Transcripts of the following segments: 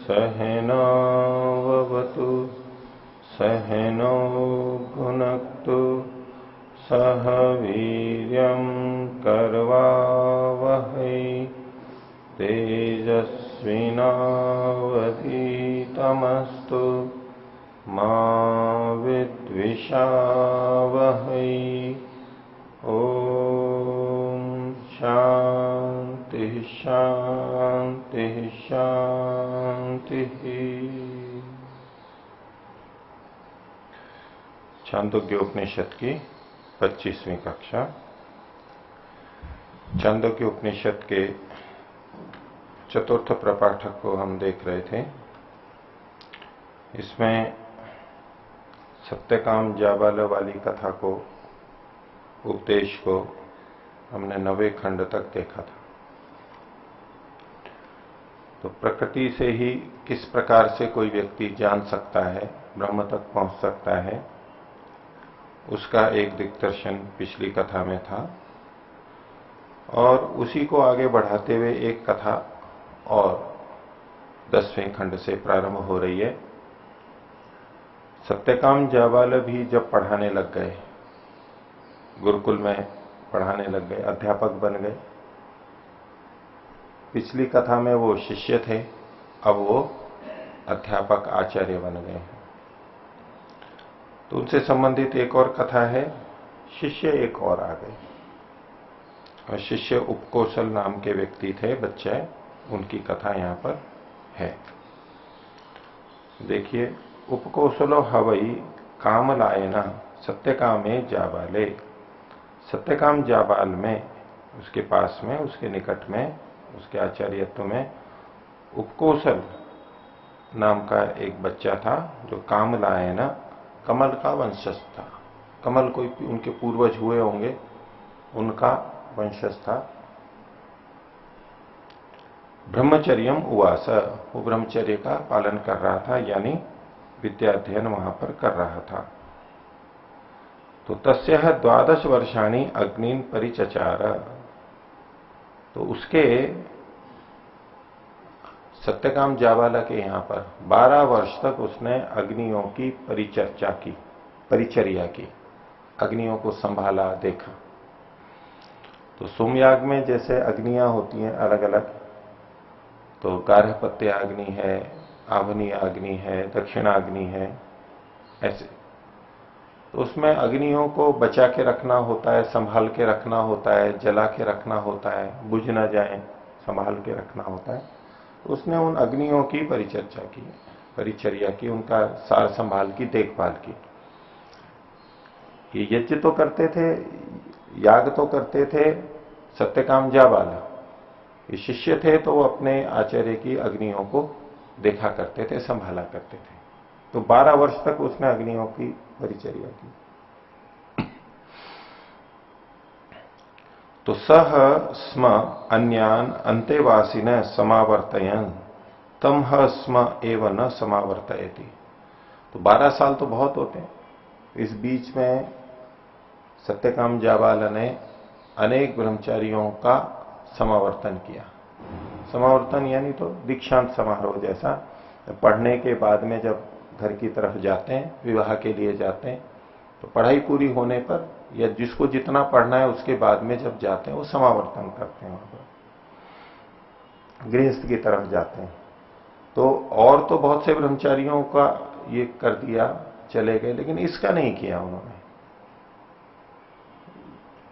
सहनावतु सहनौ भुनक्तु सह वीर्यं करवावहै तेजस्विनावधीतमस्तु मा विद्विषावहै। ओम शांति शांति शांति। छांदोग्य उपनिषद की 25वीं कक्षा। छांदोग्य उपनिषद के चतुर्थ प्रपाठक को हम देख रहे थे। इसमें सत्यकाम जाबाल वाली कथा को, उपदेश को हमने 9वें खंड तक देखा था। तो प्रकृति से ही किस प्रकार से कोई व्यक्ति जान सकता है, ब्रह्म तक पहुंच सकता है, उसका एक दिग्दर्शन पिछली कथा में था। और उसी को आगे बढ़ाते हुए एक कथा और 10वें खंड से प्रारंभ हो रही है। सत्यकाम जाबाल भी जब पढ़ाने लग गए, गुरुकुल में पढ़ाने लग गए, अध्यापक बन गए। पिछली कथा में वो शिष्य थे, अब वो अध्यापक आचार्य बन गए हैं। तो उनसे संबंधित एक और कथा है, शिष्य एक और आ गए। और शिष्य उपकोशल नाम के व्यक्ति थे, बच्चे, उनकी कथा यहां पर है। देखिए, उपकोशलो हवई कामलायना सत्यकामे जाबाले। सत्यकाम जाबाल में, उसके पास में, उसके निकट में, उसके आचार्यत्व में उपकोशल नाम का एक बच्चा था, जो कामलायना, कमल का वंशज था। कमल कोई उनके पूर्वज हुए होंगे, उनका वंशज था। ब्रह्मचर्यम उवास, वो ब्रह्मचर्य का पालन कर रहा था, यानी विद्याध्ययन वहां पर कर रहा था। तो तस्यः 12 वर्षाणि अग्निन परिचचार। तो उसके सत्यकाम जाबाला के यहां पर 12 वर्ष तक उसने अग्नियों की परिचर्चा की, परिचर्या की, अग्नियों को संभाला, देखा। तो सोमयाग में जैसे अग्नियां होती हैं अलग अलग, तो गार्हपत्य अग्नि है, आवनीय अग्नि है, दक्षिणाग्नि है, ऐसे। तो उसमें अग्नियों को बचा के रखना होता है, संभाल के रखना होता है, जला के रखना होता है, बुझ ना जाए, संभाल के रखना होता है। तो उसने उन अग्नियों की परिचर्चा की, परिचर्या की, उनका सार संभाल की, देखभाल की। ये यज्ञ तो करते थे, याग तो करते थे सत्यकाम जाबाला। ये शिष्य थे तो वो अपने आचार्य की अग्नियों को देखा करते थे, संभाला करते थे। तो 12 वर्ष तक उसने अग्नियों की परिचर्या की। तो सह स्म अन्यान अंतेवासिन समावर्तयन तम ह स्म एव न समावर्तयति। तो 12 साल तो बहुत होते हैं। इस बीच में सत्यकाम जाबाल ने अनेक ब्रह्मचारियों का समावर्तन किया। समावर्तन यानी तो दीक्षांत समारोह जैसा। पढ़ने के बाद में जब घर की तरफ जाते हैं, विवाह के लिए जाते हैं, तो पढ़ाई पूरी होने पर या जिसको जितना पढ़ना है उसके बाद में जब जाते हैं, वो समावर्तन करते हैं, वहां पर गृहस्थ की तरफ जाते हैं। तो और तो बहुत से ब्रह्मचारियों का ये कर दिया, चले गए, लेकिन इसका नहीं किया उन्होंने।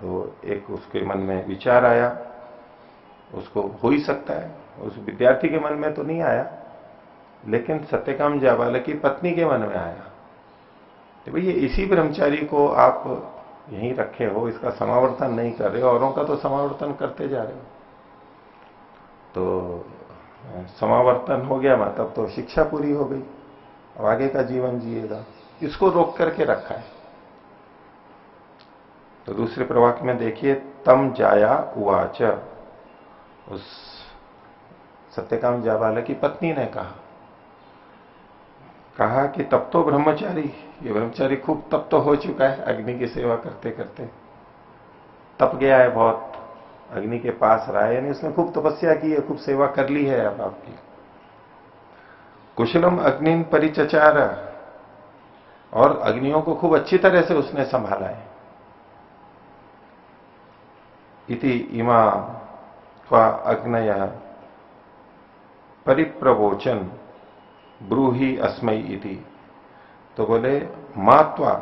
तो एक उसके मन में विचार आया, उसको हो ही सकता है, उस विद्यार्थी के मन में तो नहीं आया, लेकिन सत्यकाम जाबाल की पत्नी के मन में आया। तो भई, ये इसी ब्रह्मचारी को आप यहीं रखे हो, इसका समावर्तन नहीं कर रहे हो, औरों का तो समावर्तन करते जा रहे हो। तो समावर्तन हो गया, मतलब तो शिक्षा पूरी हो गई, अब आगे का जीवन जिएगा। इसको रोक करके रखा है। तो दूसरे प्रवाक्य में देखिए, तम जाया उवाच, उस सत्यकाम जाबाल की पत्नी ने कहा कि तब तो ब्रह्मचारी, ये ब्रह्मचारी खूब तप तो हो चुका है, अग्नि की सेवा करते करते तप गया है बहुत, अग्नि के पास रहा है, यानी उसने खूब तपस्या की है, खूब सेवा कर ली है अब आपकी। कुशलम अग्निन परिचचार, और अग्नियों को खूब अच्छी तरह से उसने संभाला है। इति इमा क्वा अग्नय परिप्रवोचन ब्रूहि अस्मयी इति। तो बोले मात्वा,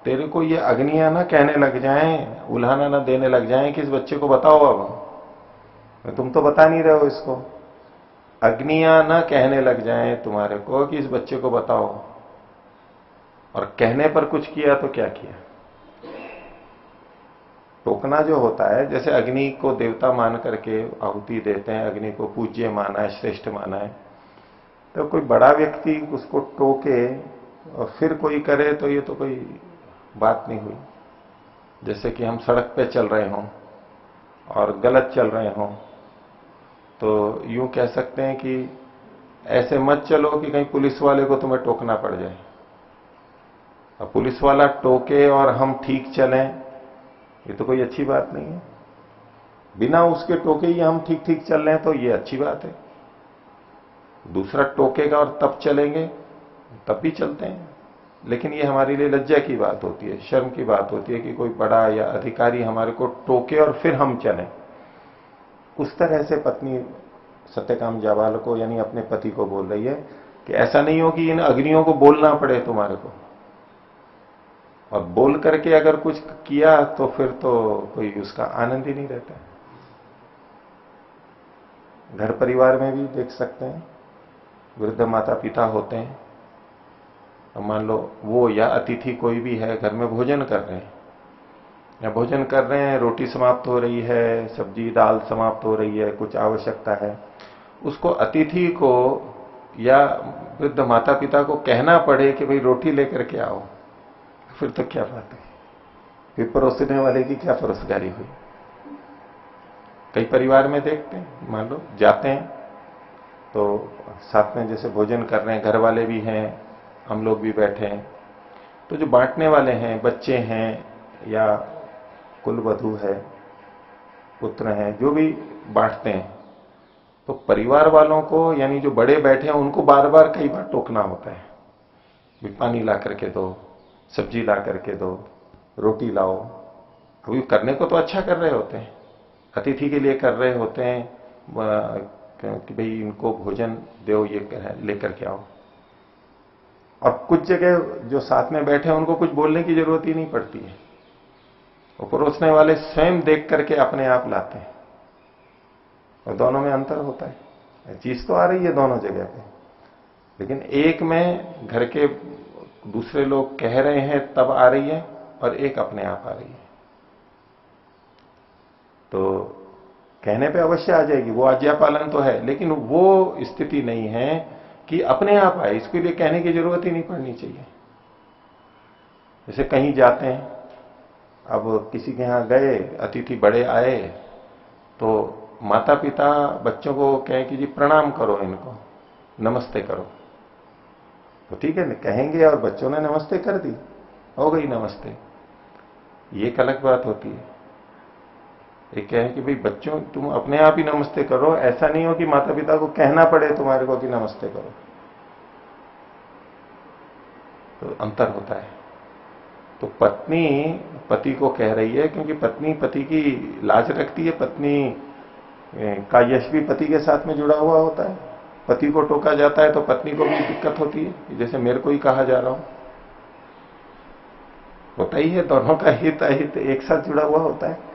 तेरे को ये अग्नियां ना कहने लग जाएं, उल्हाना ना देने लग जाएं कि इस बच्चे को बताओ अब, तुम तो बता नहीं रहे हो इसको। अग्नियां ना कहने लग जाएं तुम्हारे को कि इस बच्चे को बताओ, और कहने पर कुछ किया तो क्या किया। टोकना जो होता है, जैसे अग्नि को देवता मान करके आहुति देते हैं, अग्नि को पूज्य माना है, श्रेष्ठ माना है, तो कोई बड़ा व्यक्ति उसको टोके और फिर कोई करे तो ये तो कोई बात नहीं हुई। जैसे कि हम सड़क पे चल रहे हों और गलत चल रहे हों, तो यूं कह सकते हैं कि ऐसे मत चलो कि कहीं पुलिस वाले को तुम्हें टोकना पड़ जाए। अब पुलिस वाला टोके और हम ठीक चलें, ये तो कोई अच्छी बात नहीं है। बिना उसके टोके ही हम ठीक ठीक चल रहे हैं तो ये अच्छी बात है। दूसरा टोकेगा और तब चलेंगे, तब भी चलते हैं। लेकिन ये हमारे लिए लज्जा की बात होती है, शर्म की बात होती है कि कोई बड़ा या अधिकारी हमारे को टोके और फिर हम चलें। उस तरह से पत्नी सत्यकाम जाबाल को, यानी अपने पति को बोल रही है कि ऐसा नहीं हो कि इन अग्नियों को बोलना पड़े तुम्हारे को, और बोल करके अगर कुछ किया तो फिर तो कोई उसका आनंद ही नहीं रहता। घर परिवार में भी देख सकते हैं, वृद्ध माता पिता होते हैं, अब मान लो वो या अतिथि कोई भी है, घर में भोजन कर रहे हैं, या भोजन कर रहे हैं, रोटी समाप्त हो रही है, सब्जी दाल समाप्त हो रही है, कुछ आवश्यकता है, उसको अतिथि को या वृद्ध माता पिता को कहना पड़े कि भाई रोटी लेकर के आओ, फिर तो क्या बात है, फिर परोसने वाले की क्या परोसगारी हुई। कई परिवार में देखते हैं, मान लो जाते हैं तो साथ में जैसे भोजन कर रहे हैं, घर वाले भी हैं, हम लोग भी बैठे हैं, तो जो बांटने वाले हैं, बच्चे हैं या कुलवधू है, पुत्र हैं, जो भी बांटते हैं, तो परिवार वालों को, यानी जो बड़े बैठे हैं, उनको बार बार कई बार टोकना होता है, भी पानी ला करके दो, सब्जी ला करके दो, रोटी लाओ। अभी करने को तो अच्छा कर रहे होते हैं, अतिथि के लिए कर रहे होते हैं कि भाई इनको भोजन दो, ये लेकर के आओ। और कुछ जगह जो साथ में बैठे हैं उनको कुछ बोलने की जरूरत ही नहीं पड़ती है, वो परोसने वाले स्वयं देख करके अपने आप लाते हैं, और दोनों में अंतर होता है। चीज तो आ रही है दोनों जगह पे, लेकिन एक में घर के दूसरे लोग कह रहे हैं तब आ रही है, और एक अपने आप आ रही है। तो कहने पे अवश्य आ जाएगी, वो आज्ञा पालन तो है, लेकिन वो स्थिति नहीं है कि अपने आप आए, इसके लिए कहने की जरूरत ही नहीं पड़नी चाहिए। जैसे कहीं जाते हैं, अब किसी के यहां गए, अतिथि बड़े आए, तो माता पिता बच्चों को कहें कि जी प्रणाम करो, इनको नमस्ते करो, तो ठीक है, कहेंगे, और बच्चों ने नमस्ते कर दी, हो गई नमस्ते। ये एक अलग बात होती है। एक कहे कि भाई बच्चों तुम अपने आप ही नमस्ते करो, ऐसा नहीं हो कि माता पिता को कहना पड़े तुम्हारे को कि नमस्ते करो। तो अंतर होता है। तो पत्नी पति को कह रही है, क्योंकि पत्नी पति की लाज रखती है, पत्नी का यश भी पति के साथ में जुड़ा हुआ होता है। पति को टोका जाता है तो पत्नी को भी दिक्कत होती है, जैसे मेरे को ही कहा जा रहा हूं, होता ही है, दोनों का हित अहित एक साथ जुड़ा हुआ होता है।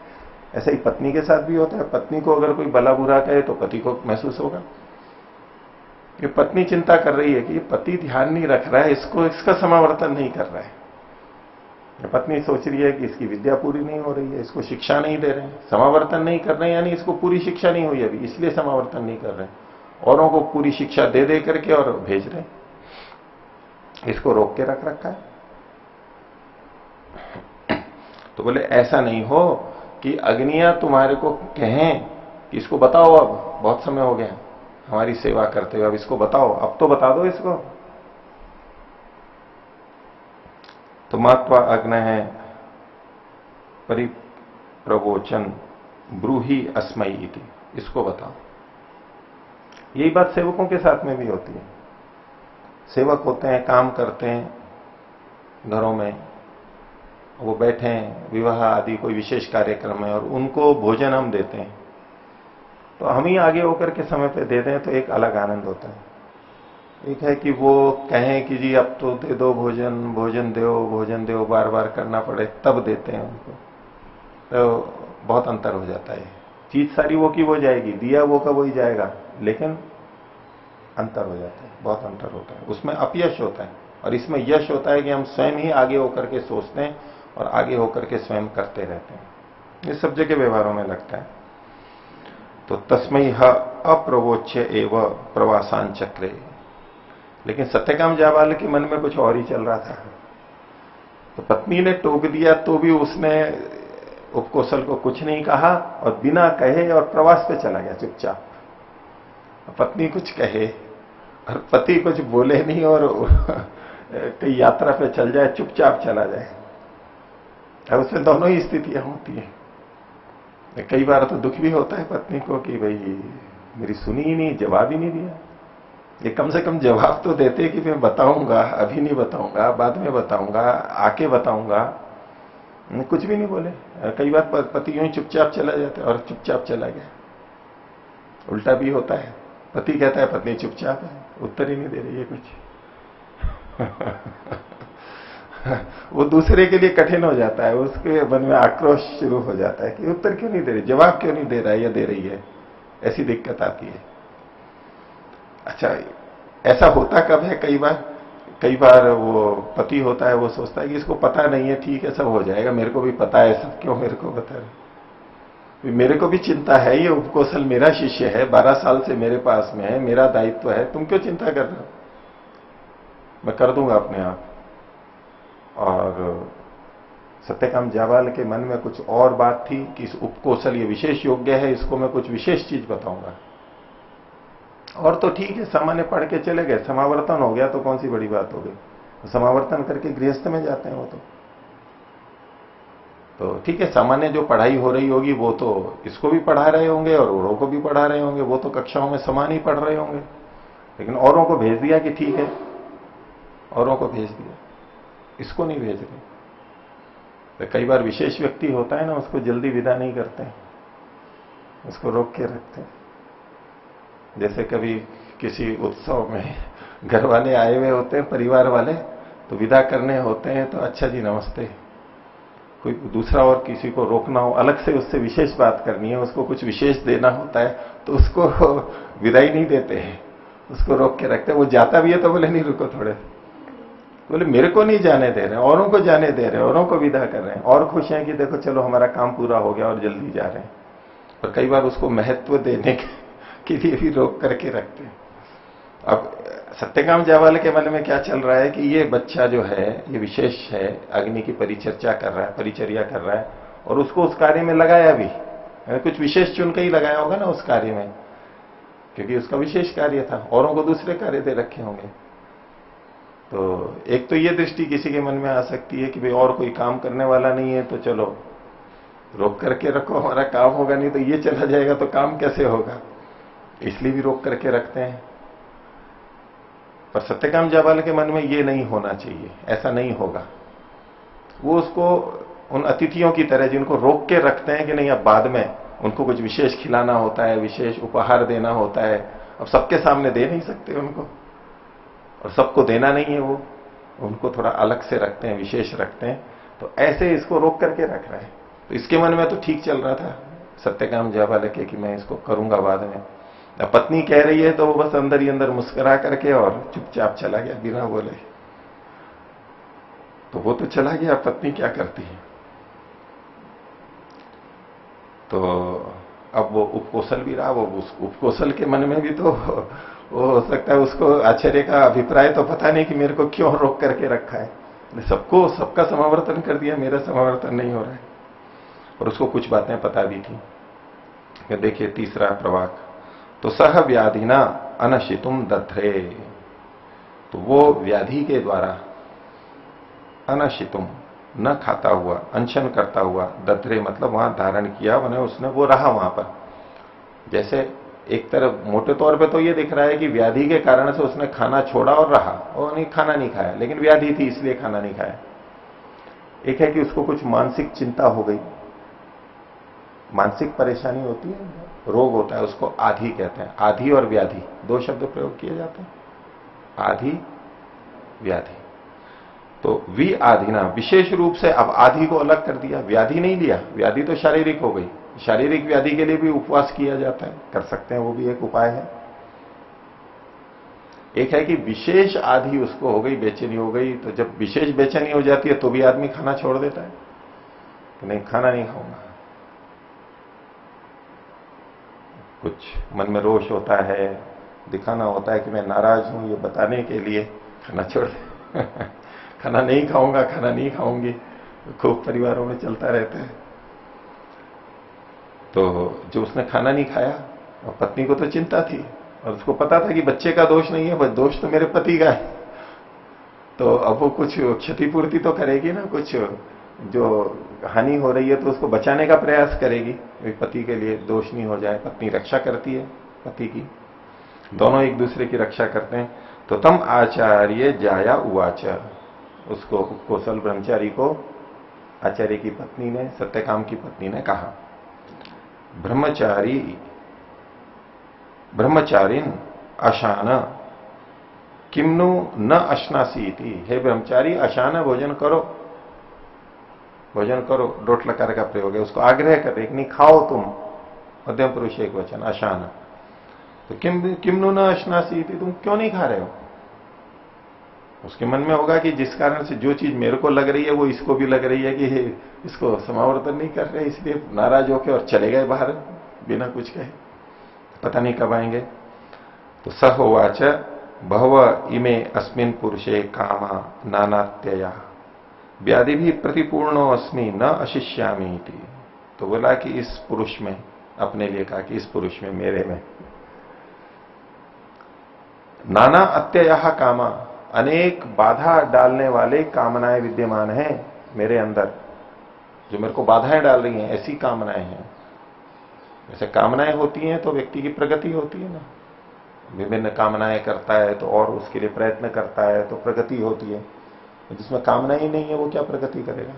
ऐसा ही पत्नी के साथ भी होता है, पत्नी को अगर कोई भला बुरा कहे तो पति को महसूस होगा। ये पत्नी चिंता कर रही है कि ये पति ध्यान नहीं रख रहा है, इसको इसका समावर्तन नहीं कर रहा है। पत्नी सोच रही है कि इसकी विद्या पूरी नहीं हो रही है, इसको शिक्षा नहीं दे रहे हैं, समावर्तन नहीं कर रहे हैं, यानी इसको पूरी शिक्षा नहीं हुई अभी, इसलिए समावर्तन नहीं कर रहे हैं। औरों को पूरी शिक्षा दे दे करके और भेज रहे हैं, इसको रोक के रख रखा है। तो बोले ऐसा नहीं हो कि अग्नियां तुम्हारे को कहें कि इसको बताओ, अब बहुत समय हो गया हमारी सेवा करते हुए, अब इसको बताओ, अब तो बता दो इसको। तो मात्वा अग्न है परिप्रवोचन ब्रूहि अस्मयी इति, इसको बताओ। यही बात सेवकों के साथ में भी होती है। सेवक होते हैं, काम करते हैं घरों में, वो बैठे हैं विवाह आदि कोई विशेष कार्यक्रम है और उनको भोजन हम देते हैं, तो हम ही आगे होकर के समय पे दे दें तो एक अलग आनंद होता है। एक है कि वो कहें कि जी अब तो दे दो भोजन, भोजन दो, बार बार करना पड़े तब देते हैं उनको, तो बहुत अंतर हो जाता है। चीज सारी वो की वो जाएगी, दिया वो का वो ही जाएगा, लेकिन अंतर हो जाता है, बहुत अंतर होता है। उसमें अपयश होता है और इसमें यश होता है कि हम स्वयं ही आगे होकर के सोचते हैं और आगे होकर के स्वयं करते रहते हैं। ये सब जगह व्यवहारों में लगता है। तो तस्मै ह अप्रवोच्य एव प्रवासान चक्रे। लेकिन सत्यकाम जाबाल के मन में कुछ और ही चल रहा था। तो पत्नी ने टोक दिया तो भी उसने उपकोसल को कुछ नहीं कहा और बिना कहे और प्रवास पे चला गया चुपचाप। पत्नी कुछ कहे और पति कुछ बोले नहीं और कई यात्रा पे चल जाए, चुपचाप चला जाए। अब उसमें दोनों ही स्थितियां होती हैं। कई बार तो दुख भी होता है पत्नी को कि भाई मेरी सुनी ही नहीं, जवाब ही नहीं दिया। ये कम से कम जवाब तो देते कि मैं बताऊंगा, अभी नहीं बताऊंगा, बाद में बताऊंगा, आके बताऊंगा। कुछ भी नहीं बोले। कई बार पति यूं ही चुपचाप चला जाता है और चुपचाप चला गया। उल्टा भी होता है, पति कहता है पत्नी चुपचाप है, उत्तर ही नहीं दे रही है कुछ। वो दूसरे के लिए कठिन हो जाता है, उसके मन में आक्रोश शुरू हो जाता है कि उत्तर क्यों नहीं दे रही, जवाब क्यों नहीं दे रहा है या दे रही है। ऐसी दिक्कत आती है। अच्छा, ऐसा होता कब है? कई बार वो पति होता है, वो सोचता है कि इसको पता नहीं है, ठीक है सब हो जाएगा, मेरे को भी पता है सब, क्यों मेरे को बता रहे। मेरे को भी चिंता है, ये उपकौशल मेरा शिष्य है, 12 साल से मेरे पास में है, मेरा दायित्व है, तुम क्यों चिंता कर रहे हो, मैं कर दूंगा अपने आप। और सत्यकाम जाबाल के मन में कुछ और बात थी कि इस उपकौशल ये विशेष योग्य है, इसको मैं कुछ विशेष चीज बताऊंगा। और तो ठीक है, सामान्य पढ़ के चले गए, समावर्तन हो गया तो कौन सी बड़ी बात हो गई। समावर्तन करके गृहस्थ में जाते हैं वो तो ठीक है, सामान्य जो पढ़ाई हो रही होगी वो तो इसको भी पढ़ा रहे होंगे और औरों को भी पढ़ा रहे होंगे, वो तो कक्षाओं में समान ही पढ़ रहे होंगे। लेकिन औरों को भेज दिया कि ठीक है, औरों को भेज दिया, इसको नहीं भेज रहे। तो कई बार विशेष व्यक्ति होता है ना, उसको जल्दी विदा नहीं करते, उसको रोक के रखते हैं। जैसे कभी किसी उत्सव में घर वाले आए हुए होते हैं, परिवार वाले, तो विदा करने होते हैं तो अच्छा जी नमस्ते, कोई दूसरा और किसी को रोकना हो, अलग से उससे विशेष बात करनी है, उसको कुछ विशेष देना होता है, तो उसको विदाई नहीं देते हैं, उसको रोक के रखते हैं। वो जाता भी है तो बोले नहीं रुको थोड़े, बोले मेरे को नहीं जाने दे रहे, औरों को जाने दे रहे, औरों को विदा कर रहे हैं, और खुश हैं कि देखो चलो हमारा काम पूरा हो गया और जल्दी जा रहे हैं। और कई बार उसको महत्व देने के लिए भी रोक करके रखते हैं। अब सत्यकाम जाबाल के मन में क्या चल रहा है कि ये बच्चा जो है ये विशेष है, अग्नि की परिचर्चा कर रहा है, परिचर्या कर रहा है, और उसको उस कार्य में लगाया भी, कुछ विशेष चुन के ही लगाया होगा ना उस कार्य में, क्योंकि उसका विशेष कार्य था, औरों को दूसरे कार्य दे रखे होंगे। तो एक तो ये दृष्टि किसी के मन में आ सकती है कि भाई और कोई काम करने वाला नहीं है तो चलो रोक करके रखो, हमारा काम होगा नहीं तो ये चला जाएगा तो काम कैसे होगा, इसलिए भी रोक करके रखते हैं। पर सत्यकाम जाबाल के मन में ये नहीं होना चाहिए, ऐसा नहीं होगा। वो उसको उन अतिथियों की तरह जिनको रोक के रखते हैं कि नहीं अब बाद में उनको कुछ विशेष खिलाना होता है, विशेष उपहार देना होता है, अब सबके सामने दे नहीं सकते उनको, और सबको देना नहीं है, वो उनको थोड़ा अलग से रखते हैं, विशेष रखते हैं। तो ऐसे इसको रोक करके रख रहे हैं। तो इसके मन में तो ठीक चल रहा था सत्यकाम जाबाल के कि मैं इसको करूंगा बाद में। पत्नी कह रही है तो वो बस अंदर ही अंदर मुस्कुरा करके और चुपचाप चला गया बिना बोले। तो वो तो चला गया, पत्नी क्या करती है। तो अब वो उपकौशल भी रहा, वो उस उपकौशल के मन में भी तो वो हो सकता है उसको आश्चर्य का अभिप्राय तो पता नहीं कि मेरे को क्यों रोक करके रखा है, सबको सबका समावर्तन कर दिया, मेरा समावर्तन नहीं हो रहा है। और उसको कुछ बातें पता भी थी। देखिए तीसरा प्रवाक, तो सह व्याधिना अनशितुम दध्रे, तो वो व्याधि के द्वारा अनशितुम न खाता हुआ, अनशन करता हुआ, दध्रे मतलब वहां धारण किया, मैंने उसने वो रहा वहां पर। जैसे एक तरफ मोटे तौर पे तो ये दिख रहा है कि व्याधि के कारण से उसने खाना छोड़ा और रहा, और नहीं खाना नहीं खाया, लेकिन व्याधि थी इसलिए खाना नहीं खाया। एक है कि उसको कुछ मानसिक चिंता हो गई, मानसिक परेशानी होती है, रोग होता है, उसको आधि कहते हैं। आधि और व्याधि दो शब्द प्रयोग किए जाते हैं, आधि व्याधि। तो वि आधिना, विशेष रूप से अब आधि को अलग कर दिया, व्याधि नहीं लिया। व्याधि तो शारीरिक हो गई, शारीरिक व्याधि के लिए भी उपवास किया जाता है, कर सकते हैं, वो भी एक उपाय है। एक है कि विशेष आधि उसको हो गई, बेचैनी हो गई, तो जब विशेष बेचैनी हो जाती है तो भी आदमी खाना छोड़ देता है कि नहीं खाना नहीं खाऊंगा। कुछ मन में रोष होता है, दिखाना होता है कि मैं नाराज हूं, ये बताने के लिए खाना छोड़ दे खाना नहीं खाऊंगा, खाना नहीं खाऊंगी, खूब परिवारों में चलता रहता है। तो जो उसने खाना नहीं खाया, और पत्नी को तो चिंता थी और उसको पता था कि बच्चे का दोष नहीं है, बस दोष तो मेरे पति का है। तो अब वो कुछ क्षतिपूर्ति तो करेगी ना, कुछ जो हानि हो रही है तो उसको बचाने का प्रयास करेगी, पति के लिए दोष नहीं हो जाए। पत्नी रक्षा करती है पति की, दोनों एक दूसरे की रक्षा करते हैं। तो तम आचार्य जाया उवाच, उसको कौशल ब्रह्मचारी को आचार्य की पत्नी ने, सत्यकाम की पत्नी ने कहा, ब्रह्मचारिन अशान किमनु न अश्नासी थी। हे ब्रह्मचारी, अशान भोजन करो, भोजन करो, डोट लकार का प्रयोग है, उसको आग्रह कर रहे, नहीं खाओ तुम, मध्यम पुरुष एक वचन, अशान। तो किमनु न अश्नासी थी, तुम क्यों नहीं खा रहे हो? उसके मन में होगा कि जिस कारण से जो चीज मेरे को लग रही है वो इसको भी लग रही है कि इसको समावर्तन नहीं कर रहे, इसलिए नाराज होकर और चले गए बाहर बिना कुछ कहे, पता नहीं कब आएंगे। तो स होवाच बहव इमे अस्मिन पुरुषे कामा नानात्यया व्याधि भी प्रतिपूर्णो अस्मि न अशिष्यामी थी। तो बोला कि इस पुरुष में, अपने लिए कहा कि इस पुरुष में, मेरे में नाना अत्यया कामा, अनेक बाधा डालने वाले कामनाएं विद्यमान हैं मेरे अंदर, जो मेरे को बाधाएं डाल रही हैं, ऐसी कामनाएं हैं। जैसे कामनाएं होती हैं तो व्यक्ति की प्रगति होती है ना, विभिन्न कामनाएं करता है तो और उसके लिए प्रयत्न करता है तो प्रगति होती है। जिसमें कामना ही नहीं है वो क्या प्रगति करेगा?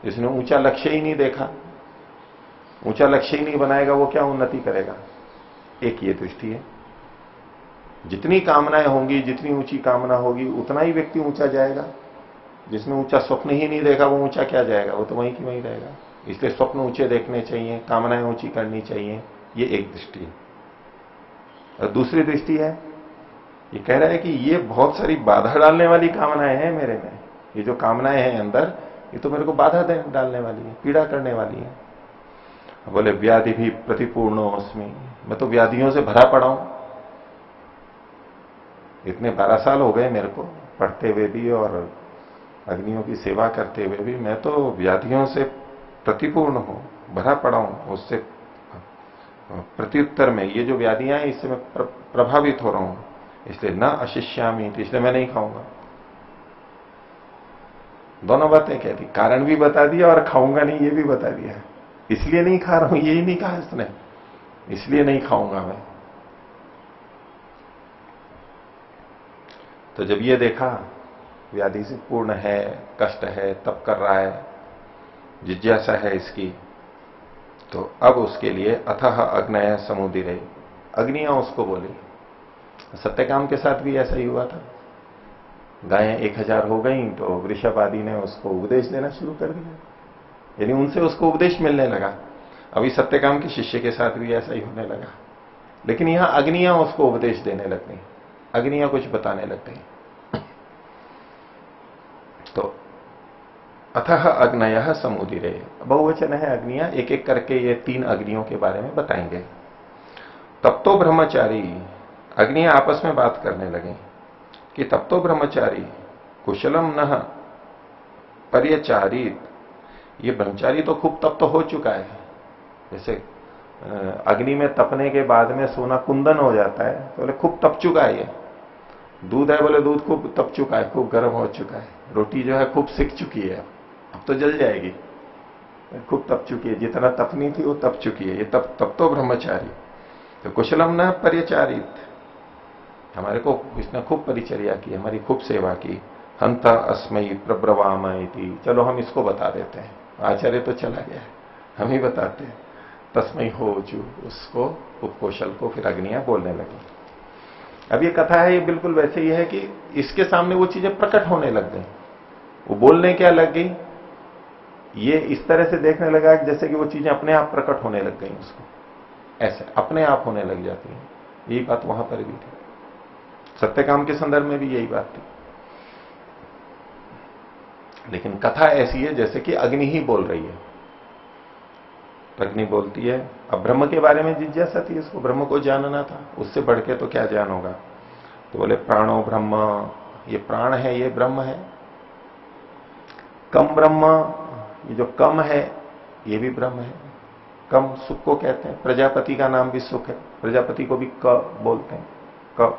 जिसने ऊंचा लक्ष्य ही नहीं देखा, ऊंचा लक्ष्य ही नहीं बनाएगा, वो क्या उन्नति करेगा? एक ये दृष्टि है। जितनी कामनाएं होंगी, जितनी ऊंची कामना होगी, उतना ही व्यक्ति ऊंचा जाएगा। जिसने ऊंचा स्वप्न ही नहीं देखा वो ऊंचा क्या जाएगा? वो तो वहीं की वहीं रहेगा। इसलिए स्वप्न ऊंचे देखने चाहिए, कामनाएं ऊंची करनी चाहिए, ये एक दृष्टि है। और दूसरी दृष्टि है, ये कह रहा है कि ये बहुत सारी बाधा डालने वाली कामनाएं हैं मेरे में, ये जो कामनाएं हैं अंदर, ये तो मेरे को बाधा डालने वाली है, पीड़ा करने वाली है। बोले व्याधि भी प्रतिपूर्णो अस्मि, मैं तो व्याधियों से भरा पड़ा हूं। इतने 12 साल हो गए मेरे को पढ़ते हुए भी और अग्नियों की सेवा करते हुए भी, मैं तो व्याधियों से प्रतिपूर्ण हूं, भरा पड़ा हूं। उससे प्रत्युत्तर में ये जो व्याधियां हैं इससे मैं प्रभावित हो रहा हूं, इसलिए न अशिष्यामी, इसलिए मैं नहीं खाऊंगा। दोनों बातें कह दी, कारण भी बता दिया और खाऊंगा नहीं ये भी बता दिया। इसलिए नहीं खा रहा हूं यही नहीं कहा इसने, इसलिए नहीं खाऊंगा मैं। तो जब ये देखा व्याधि से पूर्ण है, कष्ट है, तप कर रहा है, जिज्ञासा है इसकी, तो अब उसके लिए अथह अग्नय समुदिरे, अग्नियां उसको बोली। सत्यकाम के साथ भी ऐसा ही हुआ था। गायें 1000 हो गई तो वृषभ आदि ने उसको उपदेश देना शुरू कर दिया, यानी उनसे उसको उपदेश मिलने लगा। अभी सत्यकाम के शिष्य के साथ भी ऐसा ही होने लगा, लेकिन यहां अग्नियां उसको उपदेश देने लग गई, अग्नियां कुछ बताने लग गई। तो अथह अग्नयः समुदिरे, बहुवचन है अग्नियां, एक एक करके ये 3 अग्नियों के बारे में बताएंगे। तब तो ब्रह्मचारी, अग्नियां आपस में बात करने लगे कि तब तो ब्रह्मचारी कुशलम नह पर्यचारित, ये ब्रह्मचारी तो खूब तप तो हो चुका है। जैसे अग्नि में तपने के बाद में सोना कुंदन हो जाता है, तो बोले खूब तप चुका है। ये दूध है, बोले दूध खूब तप चुका है, खूब गर्म हो चुका है। रोटी जो है खूब सिक चुकी है, अब तो जल जाएगी, खूब तप चुकी है, जितना तपनी थी वो तप चुकी है। ये तप तो ब्रह्मचारी। तो कुशलम न परिचारित, हमारे को इसने खूब परिचर्या की, हमारी खूब सेवा की। हंत अस्मयी प्रब्रवामय थी, चलो हम इसको बता देते हैं, आचार्य तो चला गया है, हम ही बताते हैं। तस्मय हो जो, उसको उपकोशल को फिर अग्नियां बोलने लगी। अब ये कथा है, ये बिल्कुल वैसे ही है कि इसके सामने वो चीजें प्रकट होने लग गई। वो बोलने क्या लग गई, ये इस तरह से देखने लगा कि जैसे कि वो चीजें अपने आप प्रकट होने लग गई उसको, ऐसे अपने आप होने लग जाती है। यही बात वहां पर भी थी, सत्यकाम के संदर्भ में भी यही बात थी। लेकिन कथा ऐसी है जैसे कि अग्नि ही बोल रही है। अग्नि बोलती है। अब ब्रह्म के बारे में जिज्ञासा थी, इसको ब्रह्म को जानना था, उससे बढ़ के तो क्या ज्ञान होगा। तो बोले प्राणो ब्रह्म, ये प्राण है, ये ब्रह्म है। कम ब्रह्म, ये जो कम है ये भी ब्रह्म है। कम सुख को कहते हैं, प्रजापति का नाम भी सुख है, प्रजापति को भी क बोलते हैं, क।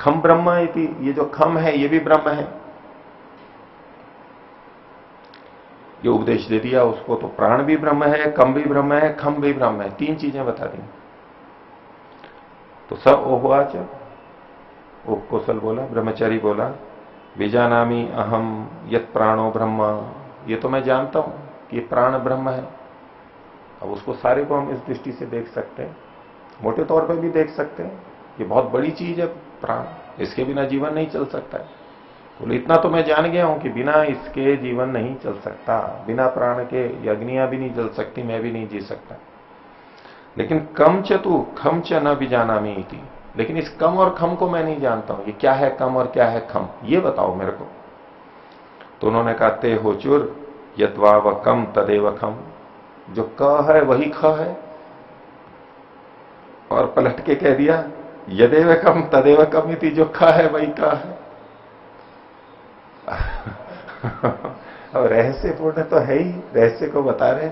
खम ब्रह्म, ये जो खम है ये भी ब्रह्म है। ये उपदेश दे दिया उसको, तो प्राण भी ब्रह्म है, कम भी ब्रह्म है, खम भी ब्रह्म है, तीन चीजें बता दी। तो सब ओहुआच, उपकोशल बोला, ब्रह्मचारी बोला, बीजानामी अहम यत प्राणो ब्रह्म, ये तो मैं जानता हूं कि ये प्राण ब्रह्म है। अब उसको सारे को हम इस दृष्टि से देख सकते हैं, मोटे तौर पर भी देख सकते हैं। ये बहुत बड़ी चीज है प्राण, इसके बिना जीवन नहीं चल सकता है। बोले इतना तो मैं जान गया हूं कि बिना इसके जीवन नहीं चल सकता, बिना प्राण के ये अग्नियां भी नहीं जल सकती, मैं भी नहीं जी सकता। लेकिन कम च तू खम च न भी जाना मी थी, लेकिन इस कम और खम को मैं नहीं जानता हूं, ये क्या है कम और क्या है खम, ये बताओ मेरे को। तो उन्होंने कहा ते हो चुर यत्वा व कम तदेव खम, जो क है वही ख है। और पलट के कह दिया यदेव कम तदेव कम, इति, जो ख है वही क है। अब रहस्यपूर्ण तो है ही, रहस्य को बता रहे,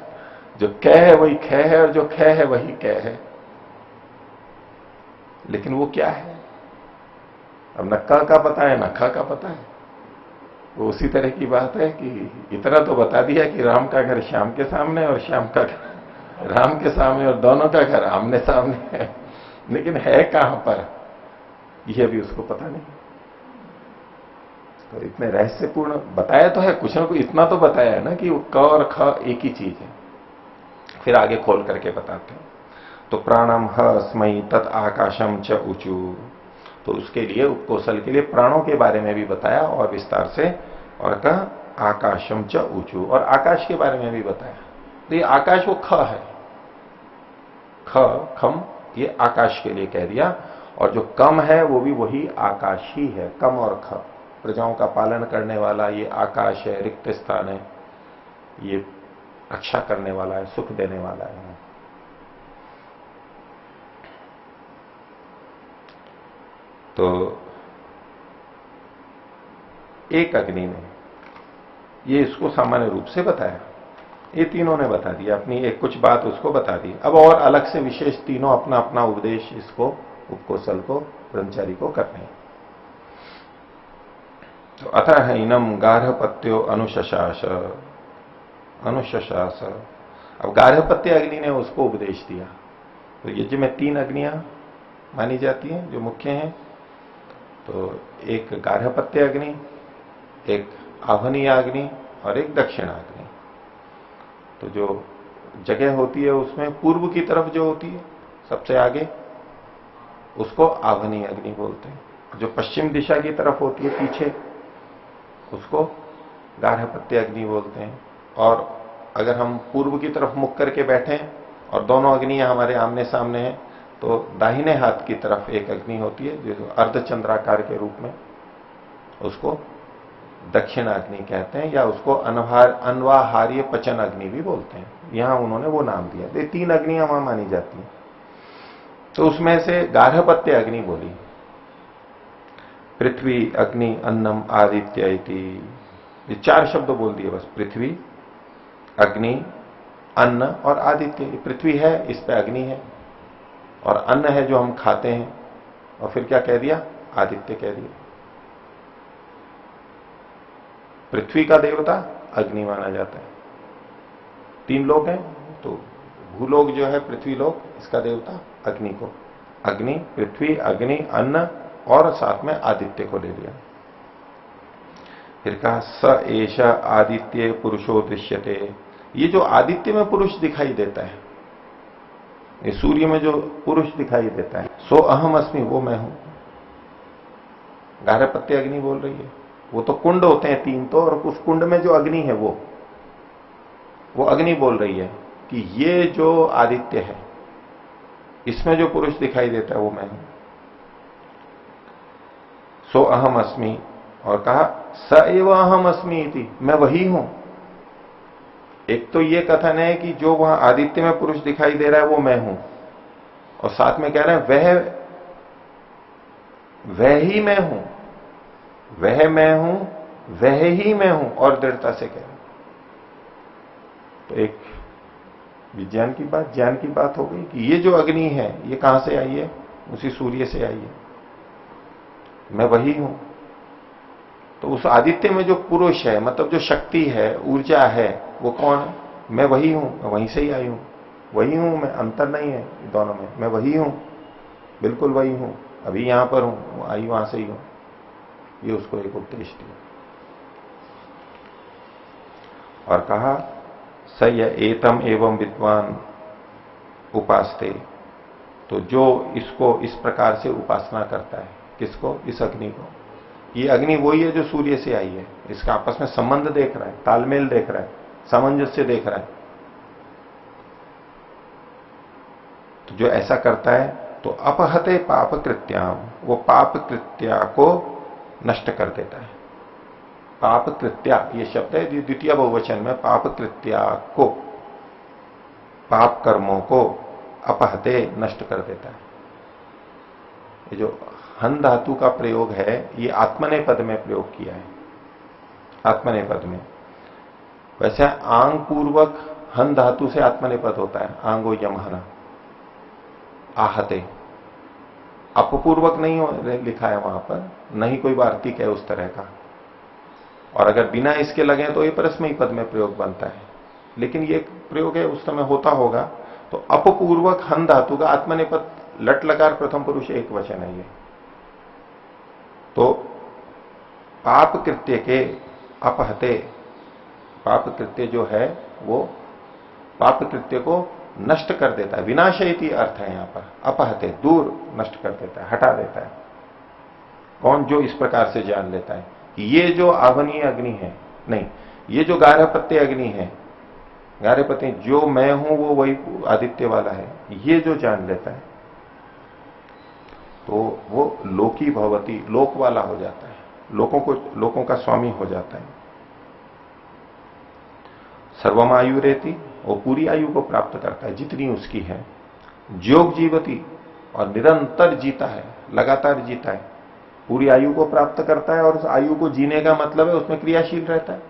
जो क है वही ख है और जो ख है वही क है। लेकिन वो क्या है, अब न क का पता है न ख का पता है। वो उसी तरह की बात है कि इतना तो बता दिया कि राम का घर श्याम के सामने और श्याम का घर राम के सामने, और दोनों का घर आमने सामने है, लेकिन है कहां पर यह भी उसको पता नहीं। तो इतने रहस्यपूर्ण बताया तो है, कुछ ना कुछ इतना तो बताया है ना कि क और ख एक ही चीज है। फिर आगे खोल करके बताते हैं। तो प्राणम ह स्मयी तत् आकाशम च ऊंचू, तो उसके लिए उपकोशल के लिए प्राणों के बारे में भी बताया और विस्तार से, और कहा आकाशम च ऊंचू, और आकाश के बारे में भी बताया। तो ये आकाश वो ख है, ख खम, ये आकाश के लिए कह दिया। और जो कम है वो भी वही आकाश ही है, कम और ख, प्रजाओं का पालन करने वाला ये आकाश है, रिक्त स्थान है, ये रक्षा करने वाला है, सुख देने वाला है। तो एक अग्नि ने ये इसको सामान्य रूप से बताया, ये तीनों ने बता दिया, अपनी एक कुछ बात उसको बता दी। अब और अलग से विशेष तीनों अपना अपना उपदेश इसको, उपकोशल को, ब्रह्मचारी को करने हैं। तो अतः हैनम गार्हपत्यो अनुशशास, अनुशशास। अब गार्हपत्य अग्नि ने उसको उपदेश दिया। तो यज्ञ में तीन अग्नियां मानी जाती हैं जो मुख्य हैं। तो एक गार्हपत्य अग्नि, एक आवहनीय अग्नि और एक दक्षिणाग्नि। तो जो जगह होती है उसमें पूर्व की तरफ जो होती है सबसे आगे, उसको आवहनीय अग्नि बोलते हैं। जो पश्चिम दिशा की तरफ होती है पीछे, उसको गार्हपत्य अग्नि बोलते हैं। और अगर हम पूर्व की तरफ मुख करके बैठे और दोनों अग्नियां हमारे आमने सामने हैं, तो दाहिने हाथ की तरफ एक अग्नि होती है जो अर्धचंद्राकार के रूप में, उसको दक्षिणाग्नि कहते हैं, या उसको अनवाहार्य पचन अग्नि भी बोलते हैं। यहां उन्होंने वो नाम दिया। ये तीन अग्नियां वहां मानी जाती हैं। तो उसमें से गार्हपत्य अग्नि बोली, पृथ्वी अग्नि अन्नम आदित्य इति, ये चार शब्द बोल दिए बस, पृथ्वी अग्नि अन्न और आदित्य। पृथ्वी है, इस पे अग्नि है, और अन्न है जो हम खाते हैं, और फिर क्या कह दिया, आदित्य कह दिया। पृथ्वी का देवता अग्नि माना जाता है। तीन लोग हैं, तो भूलोक जो है पृथ्वी लोक, इसका देवता अग्नि को, अग्नि, पृथ्वी, अग्नि, अन्न और साथ में आदित्य को ले लिया। फिर कहा स एष आदित्य पुरुषो दृश्यते, ये जो आदित्य में पुरुष दिखाई देता है, ये सूर्य में जो पुरुष दिखाई देता है, सो अहम अस्मि, वो मैं हूं। गारहपत्य अग्नि बोल रही है, वो तो कुंड होते हैं 3 तो, और उस कुंड में जो अग्नि है वो अग्नि बोल रही है कि ये जो आदित्य है, इसमें जो पुरुष दिखाई देता है वो मैं हूं। सो अहम अस्मि, और कहा स एव अहम अस्मि इति, मैं वही हूं। एक तो ये कथन है कि जो वहां आदित्य में पुरुष दिखाई दे रहा है वो मैं हूं, और साथ में कह रहे हैं वह ही मैं हूं, वह मैं हूं, वह ही मैं हूं, और दृढ़ता से कह रहे। तो एक विज्ञान की बात, ज्ञान की बात हो गई कि ये जो अग्नि है ये कहां से आई है, उसी सूर्य से आई है, मैं वही हूं। तो उस आदित्य में जो पुरुष है, मतलब जो शक्ति है, ऊर्जा है, वो कौन है? मैं वही हूं, मैं वहीं से ही आई हूं, वही हूं मैं, अंतर नहीं है दोनों में, मैं वही हूं, बिल्कुल वही हूं, अभी यहां पर हूं, आई वहां से ही हूं। ये उसको एक उपदेश दिया और कहा स य एतम एवं विद्वान उपासते, तो जो इसको इस प्रकार से उपासना करता है, किसको? इस अग्नि को। ये अग्नि वही है जो सूर्य से आई है, इसका आपस में संबंध देख रहा है, तालमेल देख रहा है, सामंजस्य देख रहा है। तो जो ऐसा करता है तो अपहते पाप कृत्याम, वो पाप कृत्या को नष्ट कर देता है। पाप कृत्या ये शब्द है द्वितीय बहुवचन में, पाप कृत्या को, पाप कर्मों को अपहते नष्ट कर देता है। ये जो हन धातु का प्रयोग है ये आत्मनेय पद में प्रयोग किया है, आत्मनेय पद में। वैसे आंग पूर्वक हन धातु से आत्मनेय पद होता है, आंगो यमहना आहते। अपपूर्वक नहीं लिखा है वहां पर, नहीं कोई वार्तिक है उस तरह का, और अगर बिना इसके लगे तो ये परस्मयी पद में प्रयोग बनता है, लेकिन ये प्रयोग है उस समय होता होगा। तो अपपूर्वक हन धातु का आत्मनेय पद लट लकार प्रथम पुरुष एक वचन है ये। तो पाप कृत्य के अपहते, पाप कृत्य जो है वो पाप कृत्य को नष्ट कर देता है, विनाशयति अर्थ है यहां पर, अपहते दूर नष्ट कर देता है, हटा देता है। कौन? जो इस प्रकार से जान लेता है कि ये जो आवनीय अग्नि है, नहीं, ये जो गारहपत्य अग्नि है, गारहपत्य जो मैं हूं वो वही आदित्य वाला है, ये जो जान लेता है तो वो लोकी भवती, लोक वाला हो जाता है, लोकों का स्वामी हो जाता है। सर्वम आयु रहती, वो पूरी आयु को प्राप्त करता है जितनी उसकी है। जोग जीवती, और निरंतर जीता है, लगातार जीता है, पूरी आयु को प्राप्त करता है। और उस आयु को जीने का मतलब है उसमें क्रियाशील रहता है,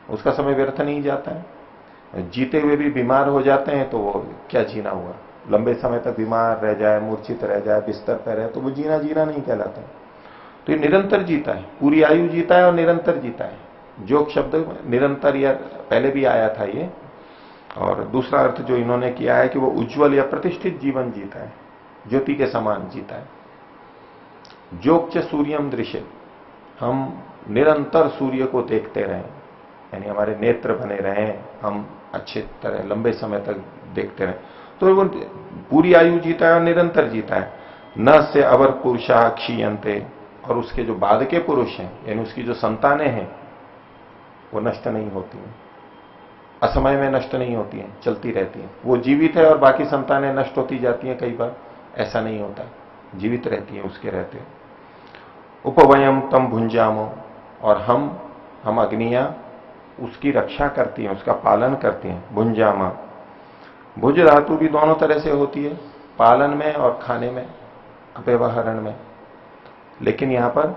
उसका समय व्यर्थ नहीं जाता है। जीते हुए भी बीमार हो जाते हैं तो वो क्या जीना हुआ? लंबे समय तक बीमार रह जाए, मूर्छित रह जाए, बिस्तर पर रहे तो वो जीना नहीं कहलाता है। तो ये निरंतर जीता है, पूरी आयु जीता है और निरंतर जीता है। जोग शब्द निरंतर या पहले भी आया था ये, और दूसरा अर्थ जो इन्होंने किया है कि वो उज्जवल या प्रतिष्ठित जीवन जीता है, ज्योति के समान जीता है। जोग च सूर्यम दृश्य, हम निरंतर सूर्य को देखते रहें, यानी हमारे नेत्र बने रहें, हम अच्छे तरह लंबे समय तक देखते रहें, तो वो पूरी आयु जीता है और निरंतर जीता है। न से अवर पुरुषा क्षीयंते, और उसके जो बाद के पुरुष हैं, यानी उसकी जो संतानें हैं वो नष्ट नहीं होती हैं, असमय में नष्ट नहीं होती हैं, चलती रहती हैं। वो जीवित है और बाकी संतानें नष्ट होती जाती हैं, कई बार ऐसा नहीं होता, जीवित रहती हैं उसके रहते। उपवयम तम भुंजामो, और हम अग्नियां उसकी रक्षा करती हैं, उसका पालन करती हैं। भुंजामा, भुज धातु भी दोनों तरह से होती है, पालन में और खाने में, व्यवहारण में, लेकिन यहां पर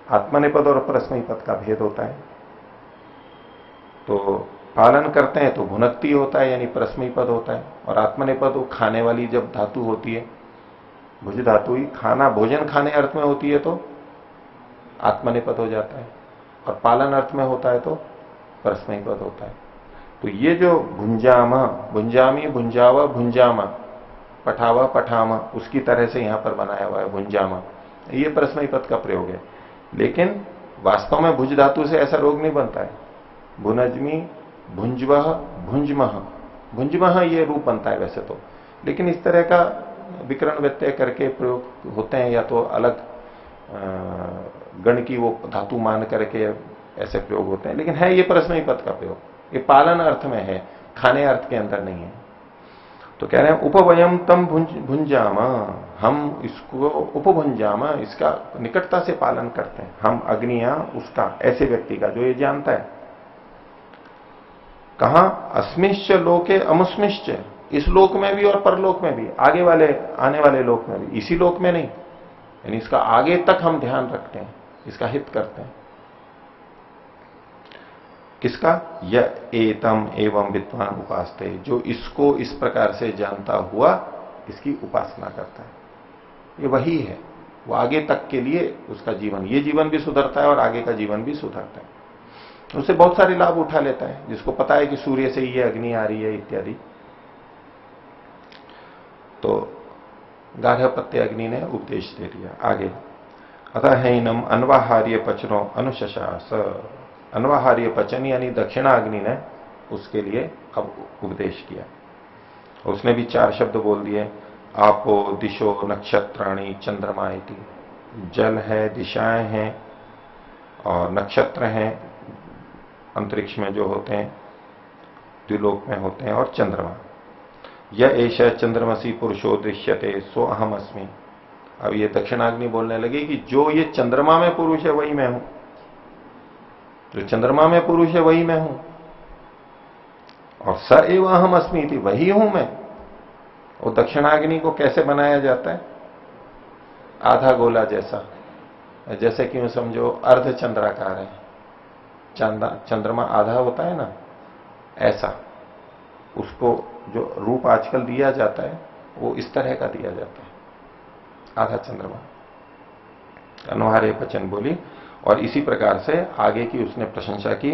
आत्मनेपद और परस्मयी पद का भेद होता है। तो पालन करते हैं तो भुनक्ति होता है, यानी परस्मयी पद होता है, और आत्मनेपद वो खाने वाली जब धातु होती है, भुज धातु ही खाना, भोजन खाने अर्थ में होती है तो आत्मनेपद हो जाता है, और पालन अर्थ में होता है तो परस्मयी पद होता है। तो ये जो भुंजामा, भुंजामी, भुंजावा, भुंजामा, पठावा, पठामा, उसकी तरह से यहां पर बनाया हुआ है भुंजामा। ये परस्मयी पद का प्रयोग है, लेकिन वास्तव में भुज धातु से ऐसा रोग नहीं बनता है। भुनजमी, भुंजवह, भुंजमह, भुंजमह ये रूप बनता है वैसे तो, लेकिन इस तरह का विकरण व्यत्यय करके प्रयोग होते हैं, या तो अलग गण की वो धातु मान करके ऐसे प्रयोग होते हैं, लेकिन है ये परस्मयी पद का प्रयोग, ये पालन अर्थ में है, खाने अर्थ के अंदर नहीं है। तो कह रहे हैं उपवयम तम भुंजामा, हम इसको उपभुंजामा, इसका निकटता से पालन करते हैं हम, अग्निया उसका, ऐसे व्यक्ति का जो ये जानता है। कहा अस्मिश्च लोके अमुस्मिश्च, इस लोक में भी और परलोक में भी, आगे वाले आने वाले लोक में भी, इसी लोक में नहीं, यानी इसका आगे तक हम ध्यान रखते हैं, इसका हित करते हैं। किसका? य एतम एवं विद्वान उपासते, जो इसको इस प्रकार से जानता हुआ इसकी उपासना करता है, ये वही है, वो आगे तक के लिए उसका जीवन, ये जीवन भी सुधरता है और आगे का जीवन भी सुधरता है, उससे बहुत सारे लाभ उठा लेता है, जिसको पता है कि सूर्य से ये अग्नि आ रही है इत्यादि। तो गार्हपत्य अग्नि ने उपदेश दे दिया। आगे अतः हैनम अनवाहार्य पचनो अनुशशास, अनवाहार्य पचन यानी दक्षिणाग्नि ने उसके लिए अब उपदेश किया। उसने भी 4 शब्द बोल दिए, आपो दिशो नक्षत्राणी चंद्रमा इति, जल है, दिशाएं हैं और नक्षत्र हैं अंतरिक्ष में जो होते हैं, द्विलोक में होते हैं, और चंद्रमा। यह ऐसा चंद्रमसी पुरुषो दृश्यते सो अहम अस्मि। अब ये दक्षिणाग्नि बोलने लगी कि जो ये चंद्रमा में पुरुष है वही मैं हूं, जो चंद्रमा में पुरुष है वही मैं हूं, और स एव अहम अस्मि थी, वही हूं मैं। और दक्षिणाग्नि को कैसे बनाया जाता है? आधा गोला जैसा, जैसे कि मैं समझो अर्ध चंद्राकार है, चंद्रमा आधा होता है ना, ऐसा उसको जो रूप आजकल दिया जाता है वो इस तरह का दिया जाता है, आधा चंद्रमा। अनवार्य पचन बोली, और इसी प्रकार से आगे की उसने प्रशंसा की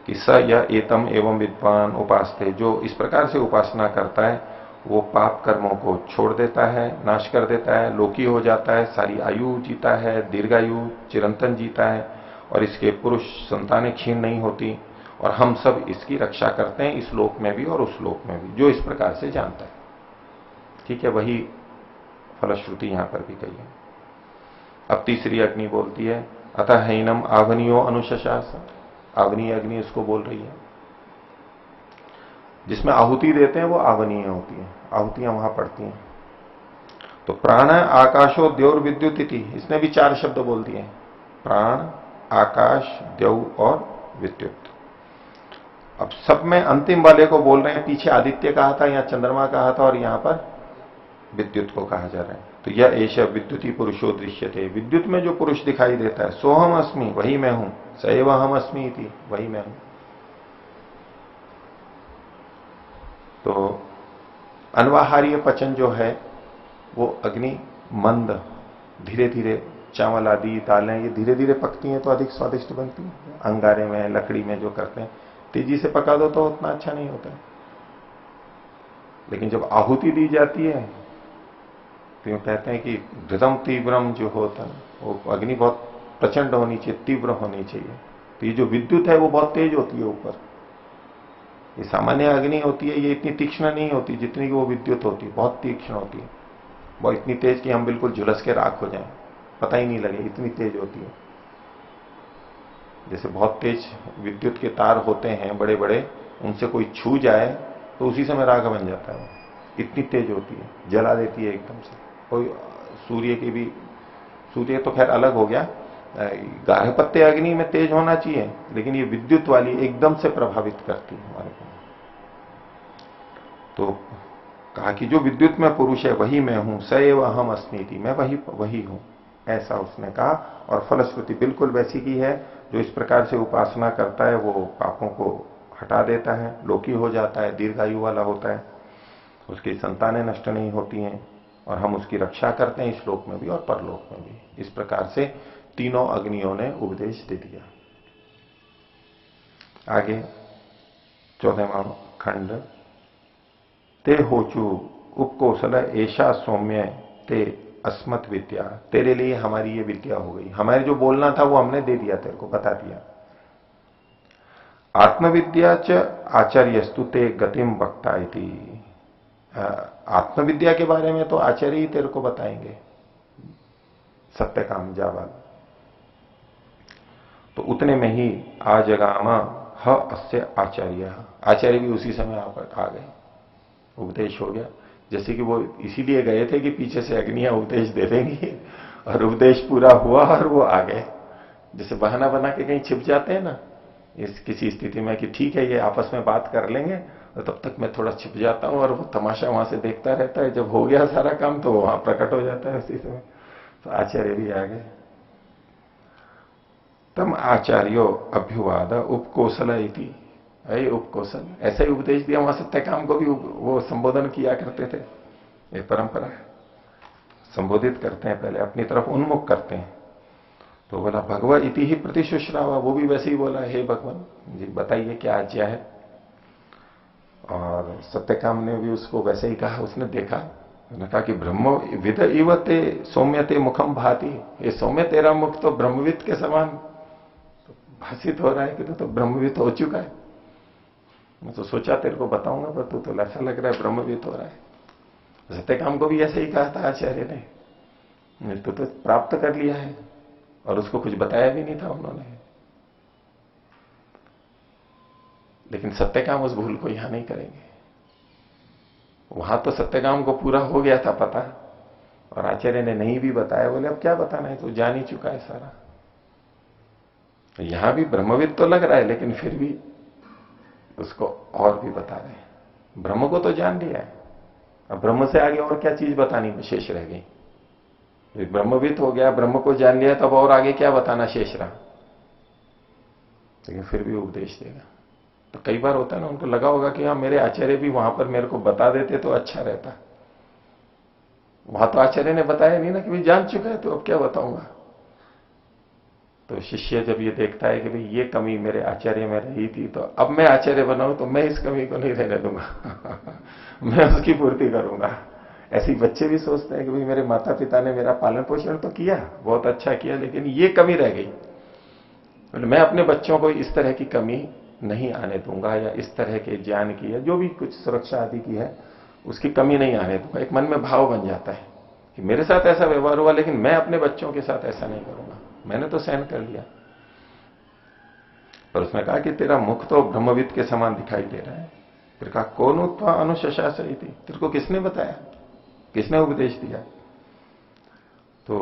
कि स या एतम एवं विद्वान उपासते, जो इस प्रकार से उपासना करता है वो पाप कर्मों को छोड़ देता है, नाश कर देता है, लोकी हो जाता है, सारी आयु जीता है, दीर्घायु चिरंतन जीता है, और इसके पुरुष संतानें क्षीण नहीं होती, और हम सब इसकी रक्षा करते हैं इस लोक में भी और उस लोक में भी, जो इस प्रकार से जानता है। ठीक है, वही फलश्रुति यहां पर भी कही है। अब तीसरी अग्नि बोलती है, अतः हैनम आवनियो अनुशशास, आवनीय अग्नि उसको बोल रही है, जिसमें आहुति देते हैं वो आवनीय होती है, आहुतियां वहां पड़ती हैं। तो प्राण आकाशो द्यौर विद्युत इति, इसने भी 4 शब्द बोल दिए, प्राण, आकाश, द्यौ और विद्युत। अब सब में अंतिम वाले को बोल रहे हैं, पीछे आदित्य कहा था, यहां चंद्रमा कहा था, और यहां पर विद्युत को कहा जा रहा है। तो यह ऐश विद्युति पुरुषो दृश्यते, विद्युत में जो पुरुष दिखाई देता है, सोहम अस्मि, वही मैं हूं, सैव हम अस्मि इति, वही मैं हूं। तो अनवाहार्य पचन जो है वो अग्नि मंद, धीरे धीरे, चावल आदि दालें ये धीरे धीरे पकती हैं तो अधिक स्वादिष्ट बनती हैं, अंगारे में लकड़ी में जो करते हैं, तेजी से पका दो तो उतना अच्छा नहीं होता है। लेकिन जब आहुति दी जाती है तो यूं कहते हैं कि घृतम तीव्रम जो होता है वो अग्नि बहुत प्रचंड होनी चाहिए, तीव्र होनी चाहिए। तो ये जो विद्युत है वो बहुत तेज होती है ऊपर, ये सामान्य अग्नि होती है, ये इतनी तीक्ष्ण नहीं होती जितनी कि वो विद्युत होती है, बहुत तीक्ष्ण होती है, वो इतनी तेज कि हम बिल्कुल झुलस के राख हो जाएं, पता ही नहीं लगे, इतनी तेज होती है। जैसे बहुत तेज विद्युत के तार होते हैं बड़े बड़े, उनसे कोई छू जाए तो उसी समय राख बन जाता है, इतनी तेज होती है, जला देती है एकदम से। कोई सूर्य की भी, सूर्य तो खैर अलग हो गया, गार्हपत्य अग्नि में तेज होना चाहिए, लेकिन ये विद्युत वाली एकदम से प्रभावित करती है हमारे को। तो कहा कि जो विद्युत में पुरुष है वही मैं हूं, सैव अहम अस्मीति, मैं वही हूं, ऐसा उसने कहा। और फलश्रुति बिल्कुल वैसी की है, जो इस प्रकार से उपासना करता है वो पापों को हटा देता है, लोकी हो जाता है, दीर्घायु वाला होता है, उसकी संतानें नष्ट नहीं होती हैं, और हम उसकी रक्षा करते हैं इस लोक में भी और परलोक में भी। इस प्रकार से तीनों अग्नियों ने उपदेश दे दिया। आगे 14वां खंड। ते होचु उपकौशल ऐशा सौम्य ते अस्मत् विद्या। तेरे लिए हमारी ये विद्या हो गई, हमारे जो बोलना था वो हमने दे दिया, तेरे को बता दिया। आत्मविद्या च आचार्यस्तु ते गतिम वक्ता इति। आत्मविद्या के बारे में तो आचार्य ही तेरे को बताएंगे, सत्यकाम जाबाल। तो उतने में ही आजगामा ह अस्य आचार्य, आचार्य भी उसी समय आ गए, उपदेश हो गया। जैसे कि वो इसीलिए गए थे कि पीछे से अग्नियां उपदेश दे देंगी, और उपदेश पूरा हुआ और वो आ गए। जैसे बहाना बना के कहीं छिप जाते हैं ना इस किसी स्थिति में कि ठीक है ये आपस में बात कर लेंगे, और तब तक मैं थोड़ा छिप जाता हूं और वो तमाशा वहां से देखता रहता है। जब हो गया सारा काम तो वो वहां प्रकट हो जाता है उसी समय। तो आचार्य भी आ गए। तम आचार्यो अभ्युवाद उपकौशल इति। अरे उपकौशल, ऐसा ही उपदेश दिया। वहां सत्यकाम को भी वो संबोधन किया करते थे, ये परंपरा है। संबोधित करते हैं, पहले अपनी तरफ उन्मुख करते हैं। तो बोला भगवत इति ही प्रतिशुश्रावा, वो भी वैसे ही बोला, हे भगवान जी बताइए क्या आज्ञा है। और सत्यकाम ने भी उसको वैसे ही कहा। उसने देखा, उसने कहा कि ब्रह्म विद इव ते सौम्य ते मुखम भाति। ये सौम्य तेरा मुख तो ब्रह्मविद के समान भाषित हो रहा है कि तो ब्रह्मविद हो चुका है। मैं तो सोचा तेरे को बताऊंगा, पर तू तो ऐसा लग रहा है ब्रह्मविद हो रहा है। सत्यकाम को भी ऐसे ही कहा था आचार्य ने, तो प्राप्त कर लिया है, और उसको कुछ बताया भी नहीं था उन्होंने। लेकिन सत्यकाम उस भूल को यहां नहीं करेंगे। वहां तो सत्यकाम को पूरा हो गया था पता, और आचार्य ने नहीं भी बताया। बोले अब क्या बताना है, तो जान ही चुका है सारा। यहां भी ब्रह्मविद तो लग रहा है, लेकिन फिर भी उसको और भी बता रहे हैं। ब्रह्म को तो जान लिया है, अब ब्रह्म से आगे और क्या चीज बतानी शेष रह गई। ब्रह्मविद हो गया, ब्रह्म को जान लिया, तब और आगे क्या बताना शेष रहा। लेकिन फिर भी उपदेश देगा। तो कई बार होता है ना, उनको लगा होगा कि हाँ मेरे आचार्य भी वहां पर मेरे को बता देते तो अच्छा रहता। वहां तो आचार्य ने बताया नहीं ना कि भाई जान चुका है तो अब क्या बताऊंगा। तो शिष्य जब ये देखता है कि भाई ये कमी मेरे आचार्य में रही थी, तो अब मैं आचार्य बनाऊं तो मैं इस कमी को नहीं रहने दूंगा मैं उसकी पूर्ति करूंगा। ऐसे ही बच्चे भी सोचते हैं कि भाई मेरे माता पिता ने मेरा पालन पोषण तो किया, बहुत अच्छा किया, लेकिन ये कमी रह गई। तो मैं अपने बच्चों को इस तरह की कमी नहीं आने दूंगा, या इस तरह के ज्ञान की या जो भी कुछ सुरक्षा आदि की है उसकी कमी नहीं आने दूंगा। एक मन में भाव बन जाता है कि मेरे साथ ऐसा व्यवहार हुआ, लेकिन मैं अपने बच्चों के साथ ऐसा नहीं करूंगा, मैंने तो सहन कर लिया। पर उसने कहा कि तेरा मुख तो ब्रह्मविद के समान दिखाई दे रहा है। फिर कहा कौन उत्वा अनुशशासरी थी, तेरे को किसने बताया, किसने उपदेश दिया। तो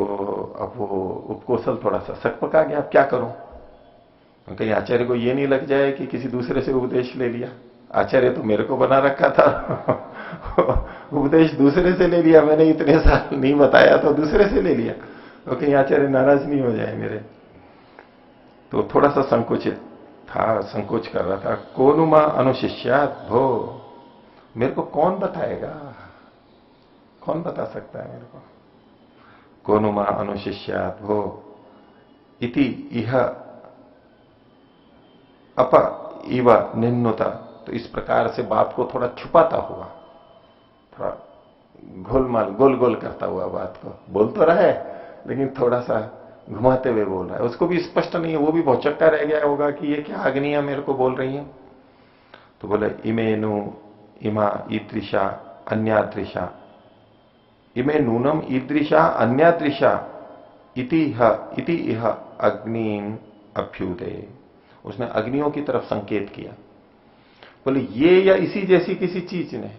अब वो उपकौशल थोड़ा सा सक पका गया, अब क्या करूं। कहीं आचार्य को ये नहीं लग जाए कि किसी दूसरे से उपदेश ले लिया। आचार्य तो मेरे को बना रखा था उपदेश दूसरे से ले लिया, मैंने इतने साल नहीं बताया तो दूसरे से ले लिया, तो कहीं आचार्य नाराज नहीं हो जाए मेरे। तो थोड़ा सा संकुचित था, संकोच कर रहा था। कोनुमा अनुशिष्यात भो, मेरे को कौन बताएगा, कौन बता सकता है मेरे को। कोनुमा अनुशिष्यात भो इति इह अप इव निन्नुता। तो इस प्रकार से बात को थोड़ा छुपाता हुआ, थोड़ा गोलमाल गोल गोल करता हुआ बात को बोल तो रहा है, लेकिन थोड़ा सा घुमाते हुए बोल रहा है। उसको भी स्पष्ट नहीं है, वो भी भौचक्का रह गया होगा कि ये क्या अग्नियां मेरे को बोल रही हैं। तो बोले इमेनु इमा ईदृशा अन्यादृशा, इमे नूनम ईदृशा अन्यादृशा इति इह अग्निन अभ्युदे। उसने अग्नियों की तरफ संकेत किया। बोले ये या इसी जैसी किसी चीज ने।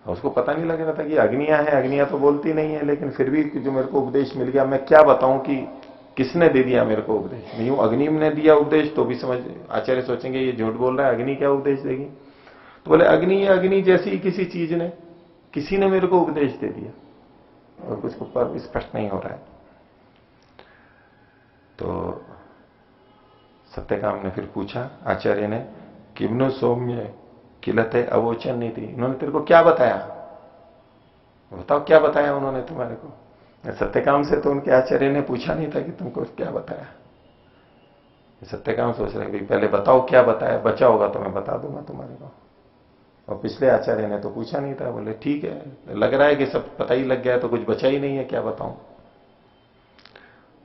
उसको पता नहीं लग रहा था कि अग्नियां हैं, अग्नियां तो बोलती नहीं है, लेकिन फिर भी जो मेरे को उपदेश मिल गया, मैं क्या बताऊं कि किसने दे दिया मेरे को उपदेश। नहीं अग्नि ने दिया उपदेश तो भी समझ, आचार्य सोचेंगे ये झूठ बोल रहा है, अग्नि क्या उपदेश देगी। तो बोले अग्नि अग्नि जैसी किसी चीज ने, किसी ने मेरे को उपदेश दे दिया, और कुछ ऊपर स्पष्ट नहीं हो रहा है। तो सत्यकाम ने फिर पूछा आचार्य ने, किम्नो सौम्य किलते अवोचन नहीं थी, उन्होंने तेरे को क्या बताया, बताओ क्या बताया उन्होंने तुम्हारे को। सत्यकाम से तो उनके आचार्य ने पूछा नहीं था कि तुमको क्या बताया। सत्यकाम सोच रहे भाई पहले बताओ क्या बताया, बचा होगा तो मैं बता दूंगा तुम्हारे को। और पिछले आचार्य ने तो पूछा नहीं था, बोले ठीक है, लग रहा है कि सब पता ही लग गया है तो कुछ बचा ही नहीं है, क्या बताऊं।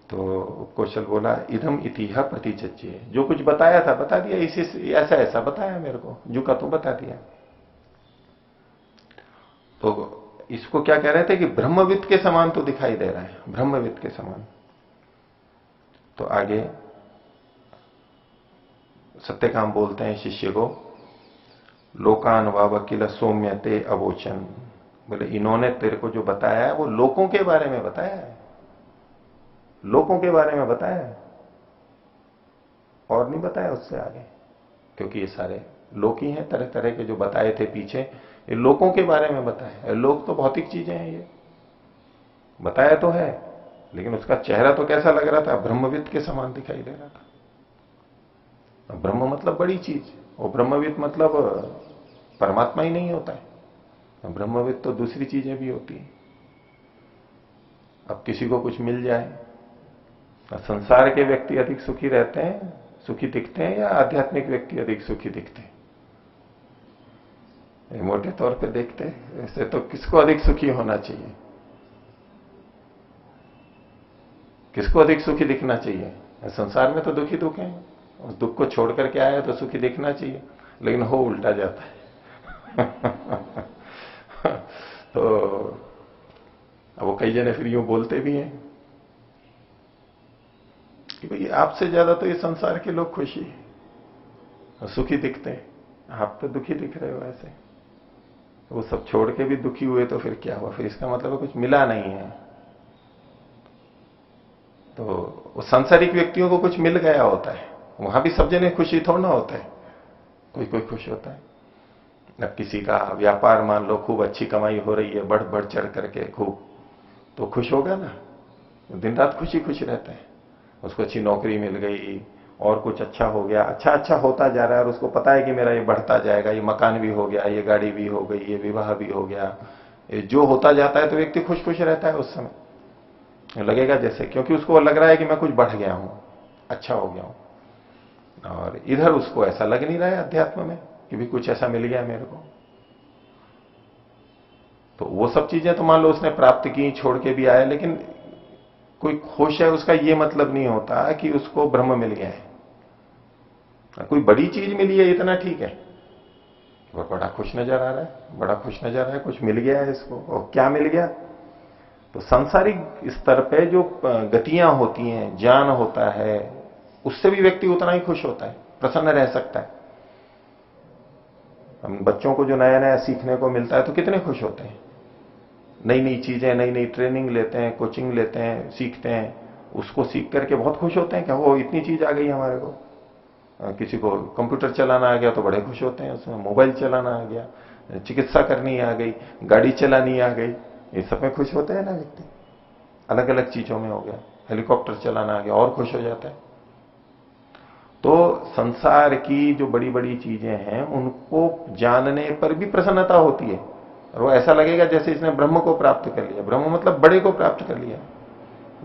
तो कौशल बोला इदम इतिहा प्रतिचच्य, जो कुछ बताया था बता दिया, इसी ऐसा ऐसा बताया मेरे को, जो का तो बता दिया। तो इसको क्या कह रहे थे कि ब्रह्मविद के समान तो दिखाई दे रहा है, ब्रह्मविद के समान। तो आगे सत्यकाम बोलते हैं शिष्य को, लोकान वकील सौम्यते अवोचन, बोले इन्होंने तेरे को जो बताया है वो लोगों के बारे में बताया है, लोगों के बारे में बताया है, और नहीं बताया उससे आगे। क्योंकि ये सारे लोक ही हैं, तरह तरह के जो बताए थे पीछे, ये लोगों के बारे में बताया। लोग तो भौतिक चीजें हैं, ये बताया तो है, लेकिन उसका चेहरा तो कैसा लग रहा था, ब्रह्मविद के समान दिखाई दे रहा था। ब्रह्म मतलब बड़ी चीज, और ब्रह्मविद मतलब परमात्मा ही नहीं होता है, ब्रह्मविद तो दूसरी चीजें भी होती है। अब किसी को कुछ मिल जाए, संसार के व्यक्ति अधिक सुखी रहते हैं, सुखी दिखते हैं, या आध्यात्मिक व्यक्ति अधिक सुखी दिखते हैं? मोटे तौर पे देखते हैं वैसे तो किसको अधिक सुखी होना चाहिए, किसको अधिक सुखी दिखना चाहिए? संसार में तो दुखी दुख है, उस दुख को छोड़ करके आया तो सुखी दिखना चाहिए, लेकिन हो उल्टा जाता है। तो अब वो कई जने फिर यूं बोलते भी हैं कि भाई आपसे ज्यादा तो ये संसार के लोग खुशी सुखी दिखते हैं, आप तो दुखी दिख रहे हो ऐसे। तो वो सब छोड़ के भी दुखी हुए तो फिर क्या हुआ, फिर इसका मतलब कुछ मिला नहीं है। तो वो सांसारिक व्यक्तियों को कुछ मिल गया होता है, वहां भी सब जने खुशी थोड़ा ना होता है, कोई कोई खुश होता है। अब किसी का व्यापार मान लो खूब अच्छी कमाई हो रही है, बढ़ बढ़ चढ़ करके खूब, तो खुश होगा ना, दिन रात खुशी खुशी रहता है। उसको अच्छी नौकरी मिल गई और कुछ अच्छा हो गया, अच्छा अच्छा होता जा रहा है, और उसको पता है कि मेरा ये बढ़ता जाएगा, ये मकान भी हो गया, ये गाड़ी भी हो गई, ये विवाह भी हो गया, ये जो होता जाता है तो व्यक्ति खुश खुश रहता है उस समय, लगेगा जैसे, क्योंकि उसको लग रहा है कि मैं कुछ बढ़ गया हूं, अच्छा हो गया हूं। और इधर उसको ऐसा लग नहीं रहा है अध्यात्म में कि भी कुछ ऐसा मिल गया मेरे को। तो वो सब चीजें तो मान लो उसने प्राप्त की, छोड़ के भी आया, लेकिन कोई खुश है उसका ये मतलब नहीं होता कि उसको ब्रह्म मिल गया है। कोई बड़ी चीज मिली है इतना ठीक है, वो बड़ा खुश नजर आ रहा है, बड़ा खुश नजर आ रहा है, कुछ मिल गया है इसको। और क्या मिल गया? तो सांसारिक स्तर पे जो गतियां होती हैं, ज्ञान होता है, उससे भी व्यक्ति उतना ही खुश होता है, प्रसन्न रह सकता है। हम बच्चों को जो नया नया सीखने को मिलता है तो कितने खुश होते हैं, नई नई चीजें, नई नई ट्रेनिंग लेते हैं, कोचिंग लेते हैं, सीखते हैं, उसको सीख करके बहुत खुश होते हैं कि वो इतनी चीज आ गई हमारे को। किसी को कंप्यूटर चलाना आ गया तो बड़े खुश होते हैं, उसमें मोबाइल चलाना आ गया, चिकित्सा करनी आ गई, गाड़ी चलानी आ गई, ये सब में खुश होते हैं ना व्यक्ति। अलग अलग चीजों में हो गया, हेलीकॉप्टर चलाना आ गया और खुश हो जाता है। तो संसार की जो बड़ी बड़ी चीजें हैं उनको जानने पर भी प्रसन्नता होती है, और वो ऐसा लगेगा जैसे इसने ब्रह्म को प्राप्त कर लिया। ब्रह्म मतलब बड़े को प्राप्त कर लिया,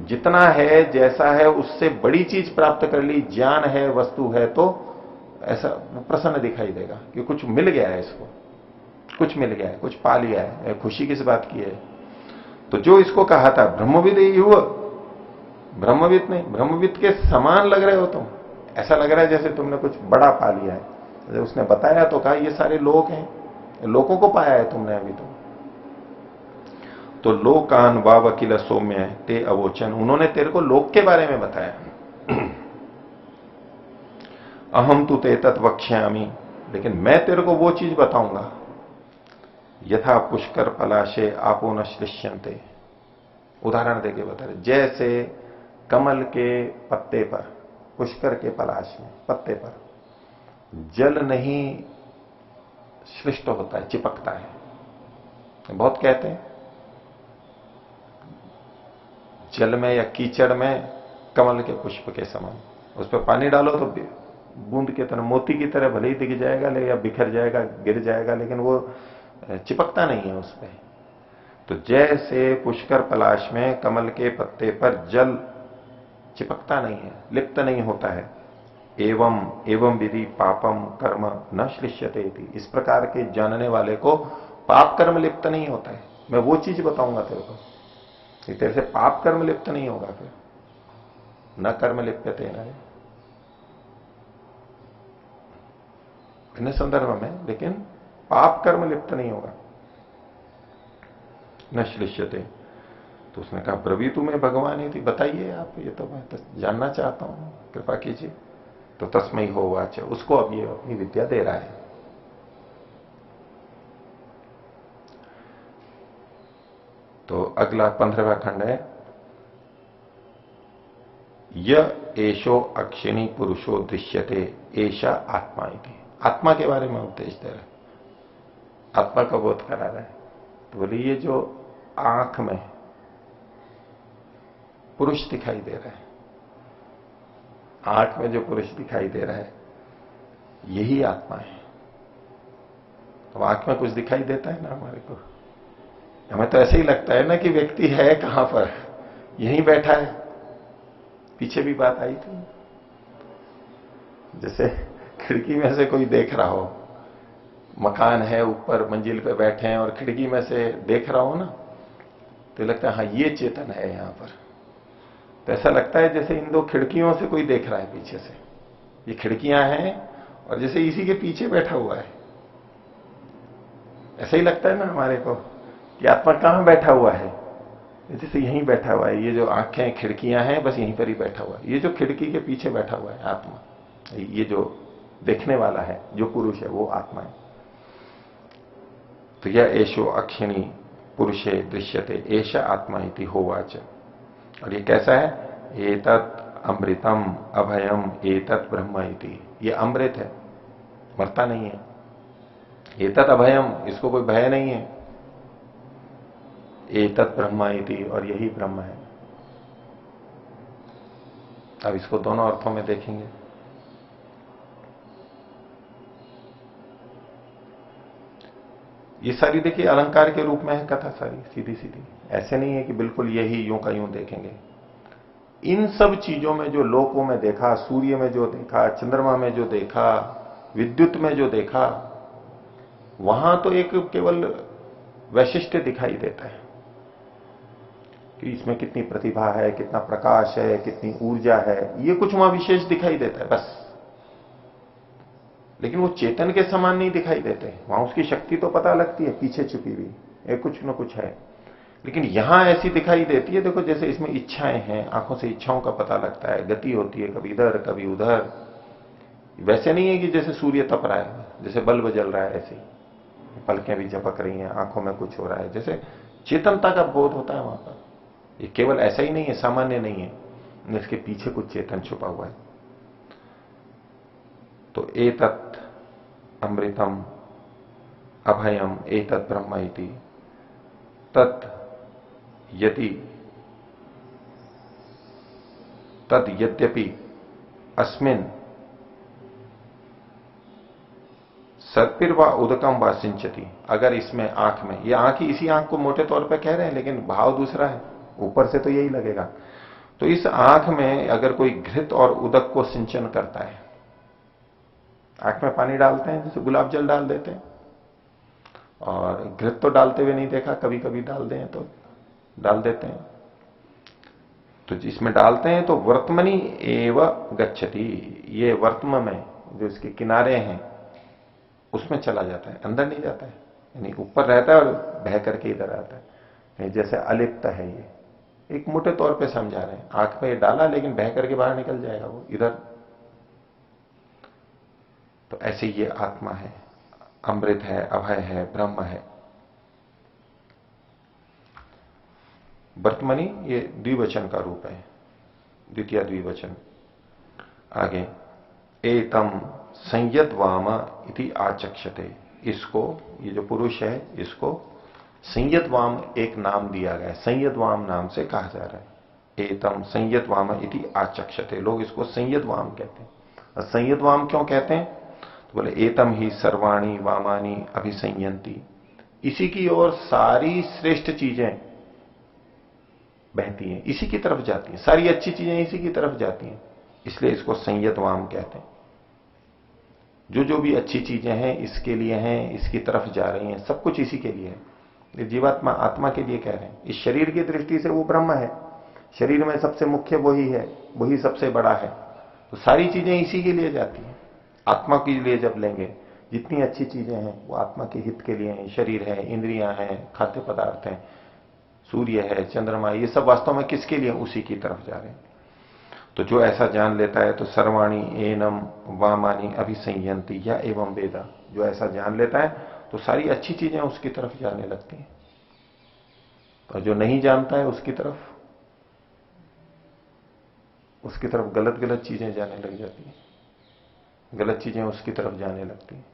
जितना है जैसा है उससे बड़ी चीज प्राप्त कर ली, ज्ञान है, वस्तु है, तो ऐसा प्रसन्न दिखाई देगा कि कुछ मिल गया है इसको, कुछ मिल गया है, कुछ पा लिया है, खुशी किस बात की है। तो जो इसको कहा था ब्रह्मविद ही हुआ, ब्रह्मविद नहीं, ब्रह्मविद के समान लग रहे हो तुम, ऐसा लग रहा है जैसे तुमने कुछ बड़ा पा लिया है। जैसे उसने बताया तो कहा ये सारे लोग हैं, लोगों को पाया है तुमने अभी तो लोकान वावकिल सौम्य ते अवोचन, उन्होंने तेरे को लोक के बारे में बताया। अहम तु ते तत् वक्ष्यामि, लेकिन मैं तेरे को वो चीज बताऊंगा, यथा पुष्कर पलाशे आपो न श्लिष्यन्ते। उदाहरण देके बता रहे, जैसे कमल के पत्ते पर, पुष्कर के पलाश में पत्ते पर जल नहीं श्लिष्ट होता है, चिपकता है। बहुत कहते हैं जल में या कीचड़ में कमल के पुष्प के समान, उस पर पानी डालो तो बूंद की तरह, मोती की तरह भले ही दिख जाएगा या बिखर जाएगा, गिर जाएगा, लेकिन वो चिपकता नहीं है उस पर। तो जैसे पुष्कर पलाश में कमल के पत्ते पर जल चिपकता नहीं है, लिप्त नहीं होता है, एवं एवं विधि पापम कर्म न श्लिष्यते इति। इस प्रकार के जानने वाले को पाप कर्म लिप्त नहीं होता है। मैं वो चीज बताऊंगा तेरे को, तेरे से पाप कर्म लिप्त नहीं होगा। फिर न कर्म लिप्यते न, भिन्न संदर्भ में, लेकिन पाप कर्म लिप्त नहीं होगा। न श्लिष्यते। तो उसने कहा ब्रवीतु में भगवान ही थी, बताइए आप, ये तो मैं जानना चाहता हूं, कृपा कीजिए। तो तस्मै होवाच, उसको अब ये अपनी विद्या दे रहा है। तो अगला 15वां खंड है, य एशो अक्षिणी पुरुषो दृश्यते एशा आत्मा इति। आत्मा के बारे में उपदेश दे रहा है, आत्मा का बोध करा रहा है। तो बोले ये जो आंख में पुरुष दिखाई दे रहा है, आंख में जो पुरुष दिखाई दे रहा है, यही आत्मा है। तो आंख में कुछ दिखाई देता है ना हमारे को, हमें तो ऐसे ही लगता है ना कि व्यक्ति है कहां पर, यहीं बैठा है। पीछे भी बात आई थी, जैसे खिड़की में से कोई देख रहा हो, मकान है ऊपर मंजिल पे बैठे हैं और खिड़की में से देख रहा हो ना, तो लगता है हाँ ये चेतन है यहां पर। तो ऐसा लगता है जैसे इन दो खिड़कियों से कोई देख रहा है पीछे से, ये खिड़कियां हैं और जैसे इसी के पीछे बैठा हुआ है। ऐसा ही लगता है ना हमारे को कि आत्मा कहां बैठा हुआ है, जैसे यहीं बैठा हुआ है। ये जो आंखें खिड़कियां हैं, बस यहीं पर ही बैठा हुआ है। ये जो खिड़की के पीछे बैठा हुआ है आत्मा, ये जो देखने वाला है, जो पुरुष है, वो आत्मा है। तो यह एशो अक्षिणी पुरुषे दृश्यते एशा आत्मा इति होवाच। और ये कैसा है, एतत् अमृतम अभयम एतत् ब्रह्म इति। ये अमृत है, मरता नहीं है। एतत् अभयम, इसको कोई भय नहीं है। एतत् ब्रह्म इति, और यही ब्रह्म है। अब इसको दोनों अर्थों में देखेंगे। ये सारी देखिए अलंकार के रूप में है कथा सारी, सीधी सीधी। ऐसे नहीं है कि बिल्कुल यही यूं का यूं देखेंगे। इन सब चीजों में जो लोकों में देखा, सूर्य में जो देखा, चंद्रमा में जो देखा, विद्युत में जो देखा, वहां तो एक केवल वैशिष्ट्य दिखाई देता है कि इसमें कितनी प्रतिभा है, कितना प्रकाश है, कितनी ऊर्जा है, ये कुछ वहां विशेष दिखाई देता है बस। लेकिन वो चेतन के समान नहीं दिखाई देते। वहां उसकी शक्ति तो पता लगती है पीछे छुपी हुई, एक कुछ न कुछ है। लेकिन यहां ऐसी दिखाई देती है, देखो जैसे इसमें इच्छाएं हैं, आंखों से इच्छाओं का पता लगता है, गति होती है कभी इधर कभी उधर। वैसे नहीं है कि जैसे सूर्य तप रहा है, जैसे बल्ब जल रहा है, ऐसे पलकें भी झपक रही हैं, आंखों में कुछ हो रहा है, जैसे चेतनता का बोध होता है वहां पर। ये केवल ऐसा ही नहीं है, सामान्य नहीं है, इसके पीछे कुछ चेतन छुपा हुआ है। तो एतत् अमृतम अभयम एतत् ब्रह्म इति तत् यदि तद यद्यपि अस्मिन् सर्पिर व उदकम व सिंचती। अगर इसमें आंख में, ये आंख ही, इसी आंख को मोटे तौर पे कह रहे हैं, लेकिन भाव दूसरा है, ऊपर से तो यही लगेगा। तो इस आंख में अगर कोई घृत और उदक को सिंचन करता है, आंख में पानी डालते हैं, जैसे गुलाब जल डाल देते हैं, और घृत तो डालते हुए नहीं देखा, कभी कभी डाल दें तो डाल देते हैं। तो इसमें डालते हैं तो वर्तमनी एव गच्छति, ये वर्तम में जो इसके किनारे हैं उसमें चला जाता है, अंदर नहीं जाता है। यानी ऊपर रहता है और बह करके इधर आता है, जैसे अलिप्त है। ये एक मोटे तौर पे समझा रहे हैं, आंख में ये डाला लेकिन बह करके बाहर निकल जाएगा वो इधर। तो ऐसे ये आत्मा है, अमृत है, अभय है, ब्रह्म है। वर्तमनी ये द्विवचन का रूप है, द्वितीय द्विवचन। आगे एतम संयत वाम इति आचक्षते, इसको, ये जो पुरुष है इसको संयत वाम एक नाम दिया गया है, संयत वाम नाम से कहा जा रहा है। एतम संयत वाम इति आचक्षते, लोग इसको संयत वाम कहते हैं। और संयत वाम क्यों कहते हैं, तो बोले एतम ही सर्वाणी वामानी अभिसंयंती, इसी की ओर सारी श्रेष्ठ चीजें बहती हैं, इसी की तरफ जाती हैं, सारी अच्छी चीजें इसी की तरफ जाती हैं। इसलिए इसको संयत वाम कहते हैं। जो जो भी अच्छी चीजें हैं इसके लिए हैं, इसकी तरफ जा रही हैं, सब कुछ इसी के लिए है। ये जीवात्मा आत्मा के लिए कह रहे हैं। इस शरीर की दृष्टि से वो ब्रह्म है, शरीर में सबसे मुख्य वही है, वही सबसे बड़ा है, तो सारी चीजें इसी के लिए जाती हैं। आत्मा के लिए जब लेंगे, जितनी अच्छी चीजें हैं वो आत्मा के हित के लिए हैं। शरीर है, इंद्रियां हैं, खाद्य पदार्थ हैं, सूर्य है, चंद्रमा, ये सब वास्तव में किसके लिए? उसी की तरफ जा रहे हैं। तो जो ऐसा जान लेता है तो सर्वाणी एनम वामानी अभिसंयंती या एवं वेदा, जो ऐसा जान लेता है तो सारी अच्छी चीजें उसकी तरफ जाने लगती हैं, और जो नहीं जानता है उसकी तरफ गलत गलत चीजें जाने लग जाती हैं, गलत चीजें उसकी तरफ जाने लगती हैं।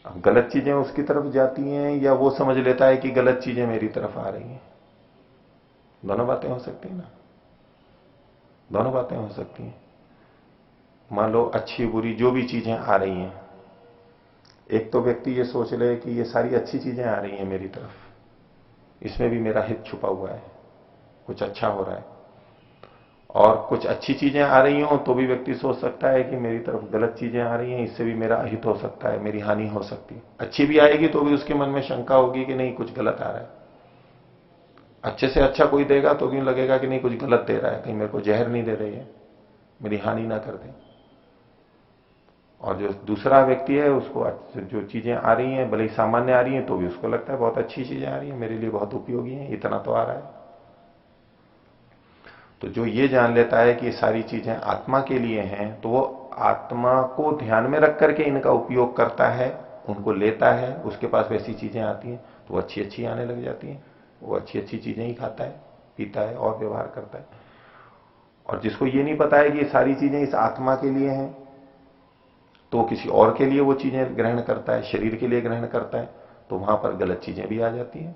अब गलत चीजें उसकी तरफ जाती हैं या वो समझ लेता है कि गलत चीजें मेरी तरफ आ रही हैं, दोनों बातें हो सकती है ना, दोनों बातें हो सकती हैं। मान लो अच्छी बुरी जो भी चीजें आ रही हैं, एक तो व्यक्ति ये सोच ले कि ये सारी अच्छी चीजें आ रही हैं मेरी तरफ, इसमें भी मेरा हित छुपा हुआ है, कुछ अच्छा हो रहा है। और कुछ अच्छी चीजें आ रही हो तो भी व्यक्ति सोच सकता है कि मेरी तरफ गलत चीजें आ रही हैं, इससे भी मेरा अहित हो सकता है, मेरी हानि हो सकती है। अच्छी भी आएगी तो भी उसके मन में शंका होगी कि नहीं कुछ गलत आ रहा है। अच्छे से अच्छा कोई देगा तो भी लगेगा कि नहीं कुछ गलत दे रहा है, कहीं मेरे को जहर नहीं दे रही है, मेरी हानि ना कर दे। और जो दूसरा व्यक्ति है उसको जो चीजें आ रही हैं भले ही सामान्य आ रही हैं तो भी उसको लगता है बहुत अच्छी चीजें आ रही हैं, मेरे लिए बहुत उपयोगी हैं, इतना तो आ रहा है। तो जो ये जान लेता है कि ये सारी चीजें आत्मा के लिए हैं तो वो आत्मा को ध्यान में रख करके इनका उपयोग करता है, उनको लेता है, उसके पास वैसी चीजें आती हैं तो वो अच्छी अच्छी आने लग जाती हैं, वो अच्छी अच्छी चीजें ही खाता है, पीता है और व्यवहार करता है। और जिसको ये नहीं पता है कि ये सारी चीजें इस आत्मा के लिए हैं तो किसी और के लिए वो चीजें ग्रहण करता है, शरीर के लिए ग्रहण करता है, तो वहां पर गलत चीजें भी आ जाती हैं।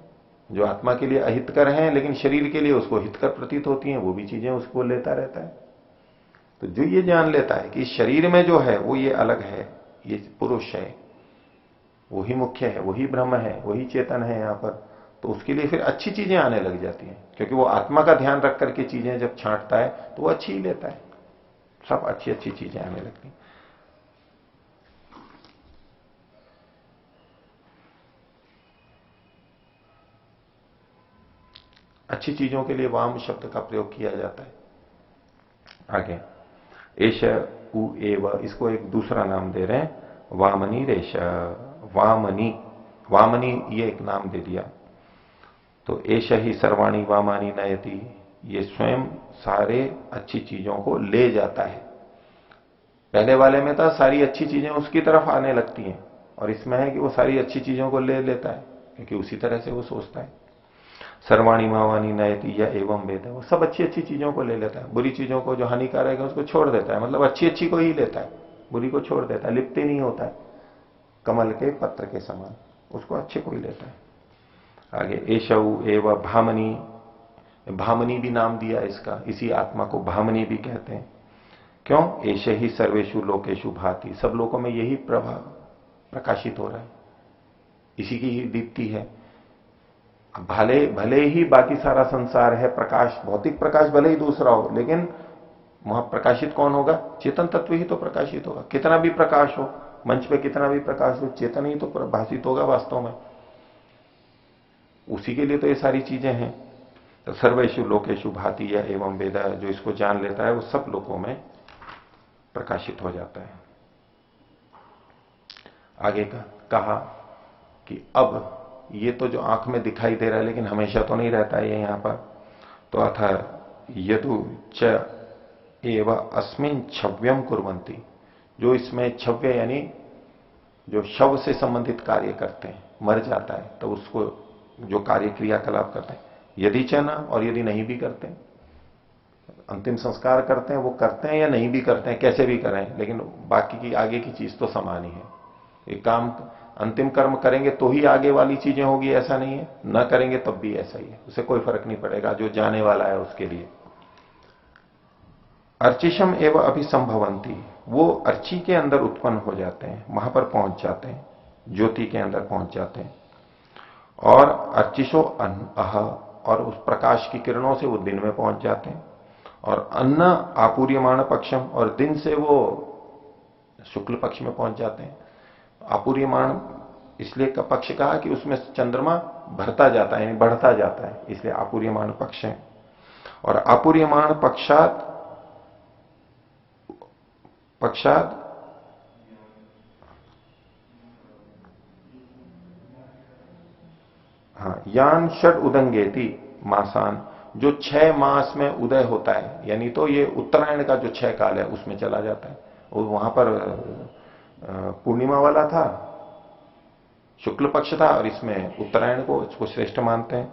जो आत्मा के लिए अहितकर हैं लेकिन शरीर के लिए उसको हितकर प्रतीत होती हैं, वो भी चीजें उसको लेता रहता है। तो जो ये जान लेता है कि शरीर में जो है वो ये अलग है, ये पुरुष है, वही मुख्य है, वही ब्रह्म है, वही चेतन है यहां पर, तो उसके लिए फिर अच्छी चीजें आने लग जाती हैं, क्योंकि वो आत्मा का ध्यान रख करके चीजें जब छांटता है तो वो अच्छी ही लेता है, सब अच्छी अच्छी चीजें आने लगती हैं। अच्छी चीजों के लिए वाम शब्द का प्रयोग किया जाता है। आगे एश उ एव, इसको एक दूसरा नाम दे रहे हैं वामनी रेश, वामनी, वामनी ये एक नाम दे दिया। तो एश ही सर्वाणी वामानी नयति, ये स्वयं सारे अच्छी चीजों को ले जाता है। पहले वाले में था सारी अच्छी चीजें उसकी तरफ आने लगती हैं, और इसमें है कि वो सारी अच्छी चीजों को ले लेता है, क्योंकि उसी तरह से वो सोचता है। सर्वाणी मावानी नयति या एवं वेद, वो सब अच्छी अच्छी चीजों को ले लेता है, बुरी चीजों को जो हानिकारक है उसको छोड़ देता है, मतलब अच्छी अच्छी को ही लेता है, बुरी को छोड़ देता है, लिप्त नहीं होता है, कमल के पत्र के समान उसको अच्छे को ही लेता है। आगे एशऊ एव भामनी, भामनी भी नाम दिया इसका, इसी आत्मा को भामनी भी कहते हैं। क्यों? एश ही सर्वेशु लोकेशु भाति, सब लोगों में यही प्रभाव प्रकाशित हो रहा है, इसी की ही दीप्ति है। भले भले ही बाकी सारा संसार है प्रकाश, भौतिक प्रकाश भले ही दूसरा हो, लेकिन वहां प्रकाशित कौन होगा? चेतन तत्व ही तो प्रकाशित होगा। कितना भी प्रकाश हो, मंच पे कितना भी प्रकाश हो, चेतन ही तो प्रभाषित होगा वास्तव में, उसी के लिए तो ये सारी चीजें हैं। तो सर्वेशु लोकेशु भाति या एवं वेदा, जो इसको जान लेता है वो सब लोगों में प्रकाशित हो जाता है। आगे कहा कि अब ये तो जो आंख में दिखाई दे रहा है लेकिन हमेशा तो नहीं रहता है ये यहां पर, तो अथ यदु च एव अस्मिन छव्यम कुर्वन्ति, जो इसमें छव्य यानी जो शव से संबंधित कार्य करते हैं, मर जाता है तो उसको जो कार्य क्रियाकलाप करते हैं, यदि च ना, और यदि नहीं भी करते हैं, अंतिम संस्कार करते हैं, वो करते हैं या नहीं भी करते हैं, कैसे भी करें, लेकिन बाकी की आगे की चीज तो समान ही है। एक काम अंतिम कर्म करेंगे तो ही आगे वाली चीजें होगी ऐसा नहीं है, न करेंगे तब भी ऐसा ही है, उसे कोई फर्क नहीं पड़ेगा, जो जाने वाला है उसके लिए। अर्चिशम एवं अभिसंभवंती, वो अर्ची के अंदर उत्पन्न हो जाते हैं, वहां पर पहुंच जाते हैं, ज्योति के अंदर पहुंच जाते हैं। और अर्चिशो अह, और उस प्रकाश की किरणों से वो दिन में पहुंच जाते हैं। और अन्न आपूर्यमाण पक्षम, और दिन से वो शुक्ल पक्ष में पहुंच जाते हैं। आपूर्यमाण इसलिए का पक्ष कहा कि उसमें चंद्रमा भरता जाता है, यानी बढ़ता जाता है, इसलिए आपूर्यमाण पक्ष है। और आपूर्यमाण पक्षात पक्षात हाँ, यान षड उदंगेति मासान, जो 6 मास में उदय होता है, यानी तो ये उत्तरायण का जो 6 काल है उसमें चला जाता है। और वहां पर पूर्णिमा वाला था, शुक्ल पक्ष था, और इसमें उत्तरायण को इसको श्रेष्ठ मानते हैं।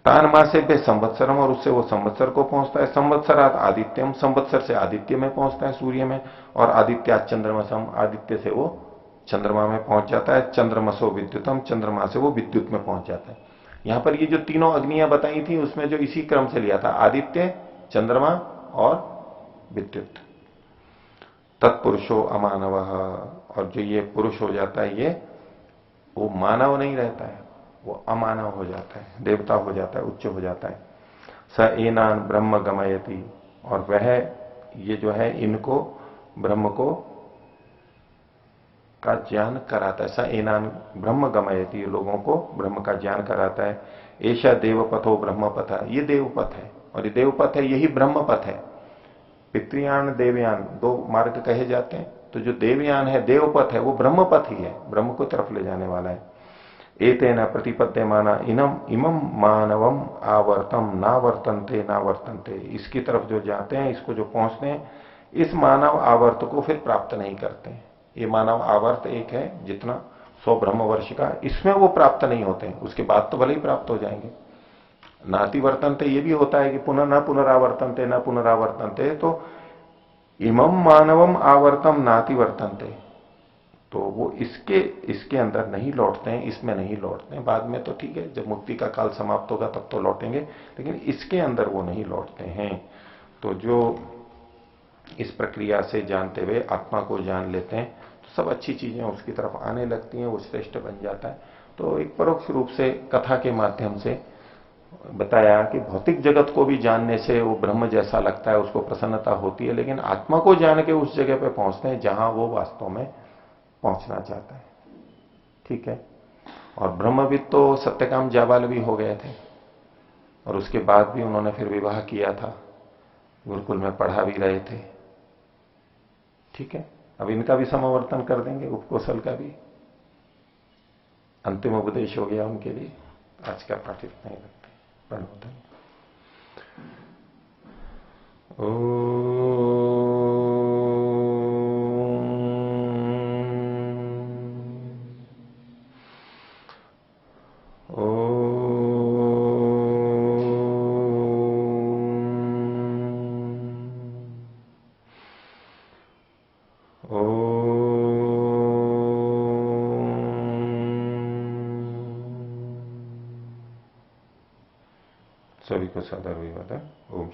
तान मासे पे संवत्सरम, और उससे वो संवत्सर को पहुंचता है। संवत्सरात आदित्यम, संवत्सर से आदित्य में पहुंचता है, सूर्य में। और आदित्य चंद्रमसम, आदित्य से वो चंद्रमा में पहुंच जाता है। चंद्रमसो विद्युतम, चंद्रमा से वो विद्युत में पहुंच जाता है। यहां पर ये जो तीनों अग्नियां बताई थी उसमें जो इसी क्रम से लिया था, आदित्य, चंद्रमा और विद्युत। तत्पुरुषो अमानव, और जो ये पुरुष हो जाता है ये, वो मानव नहीं रहता है, वो अमानव हो जाता है, देवता हो जाता है, उच्च हो जाता है। स एनान ब्रह्म गमयति, और वह ये जो है इनको, ब्रह्म को का ज्ञान कराता है। स एनान ब्रह्म गमयति, लोगों को ब्रह्म का ज्ञान कराता है। ऐसा देवपथो ब्रह्मपथ, ये देवपथ है, और ये देवपथ है, यही ब्रह्मपथ है। पितृयान देवयान 2 मार्ग कहे जाते हैं, तो जो देवयान है, देवपथ है, वो ब्रह्मपथ ही है, ब्रह्म को तरफ ले जाने वाला है। एतेन प्रतिपद्यमाना इमम मानवम आवर्तम ना वर्तनते ना वर्तनते, इसकी तरफ जो जाते हैं, इसको जो पहुंचते हैं, इस मानव आवर्त को फिर प्राप्त नहीं करते हैं। ये मानव आवर्त एक है जितना 100 ब्रह्म वर्ष का, इसमें वो प्राप्त नहीं होते हैं, उसके बाद तो भले ही प्राप्त हो जाएंगे। नाति वर्तनते ये भी होता है कि पुनः न पुनरावर्तनते न पुनरावर्तनते, तो इमम मानवम आवर्तम नाति वर्तनते, तो वो इसके इसके अंदर नहीं लौटते हैं, इसमें नहीं लौटते हैं। बाद में तो ठीक है, जब मुक्ति का काल समाप्त होगा तब तो लौटेंगे, लेकिन इसके अंदर वो नहीं लौटते हैं। तो जो इस प्रक्रिया से जानते हुए आत्मा को जान लेते हैं, तो सब अच्छी चीजें उसकी तरफ आने लगती हैं, वो श्रेष्ठ बन जाता है। तो एक परोक्ष रूप से कथा के माध्यम से बताया कि भौतिक जगत को भी जानने से वो ब्रह्म जैसा लगता है, उसको प्रसन्नता होती है, लेकिन आत्मा को जान के उस जगह पे पहुंचते हैं जहां वो वास्तव में पहुंचना चाहता है। ठीक है। और ब्रह्मविद तो सत्यकाम जाबाल भी हो गए थे, और उसके बाद भी उन्होंने फिर विवाह किया था, गुरुकुल में पढ़ा भी रहे थे। ठीक है। अब इनका भी समावर्तन कर देंगे, उपकोशल का भी अंतिम उपदेश हो गया उनके लिए। आज का पाठ इतना ही रखते हैं। परमोधन सभी को सदर विवाद। ओम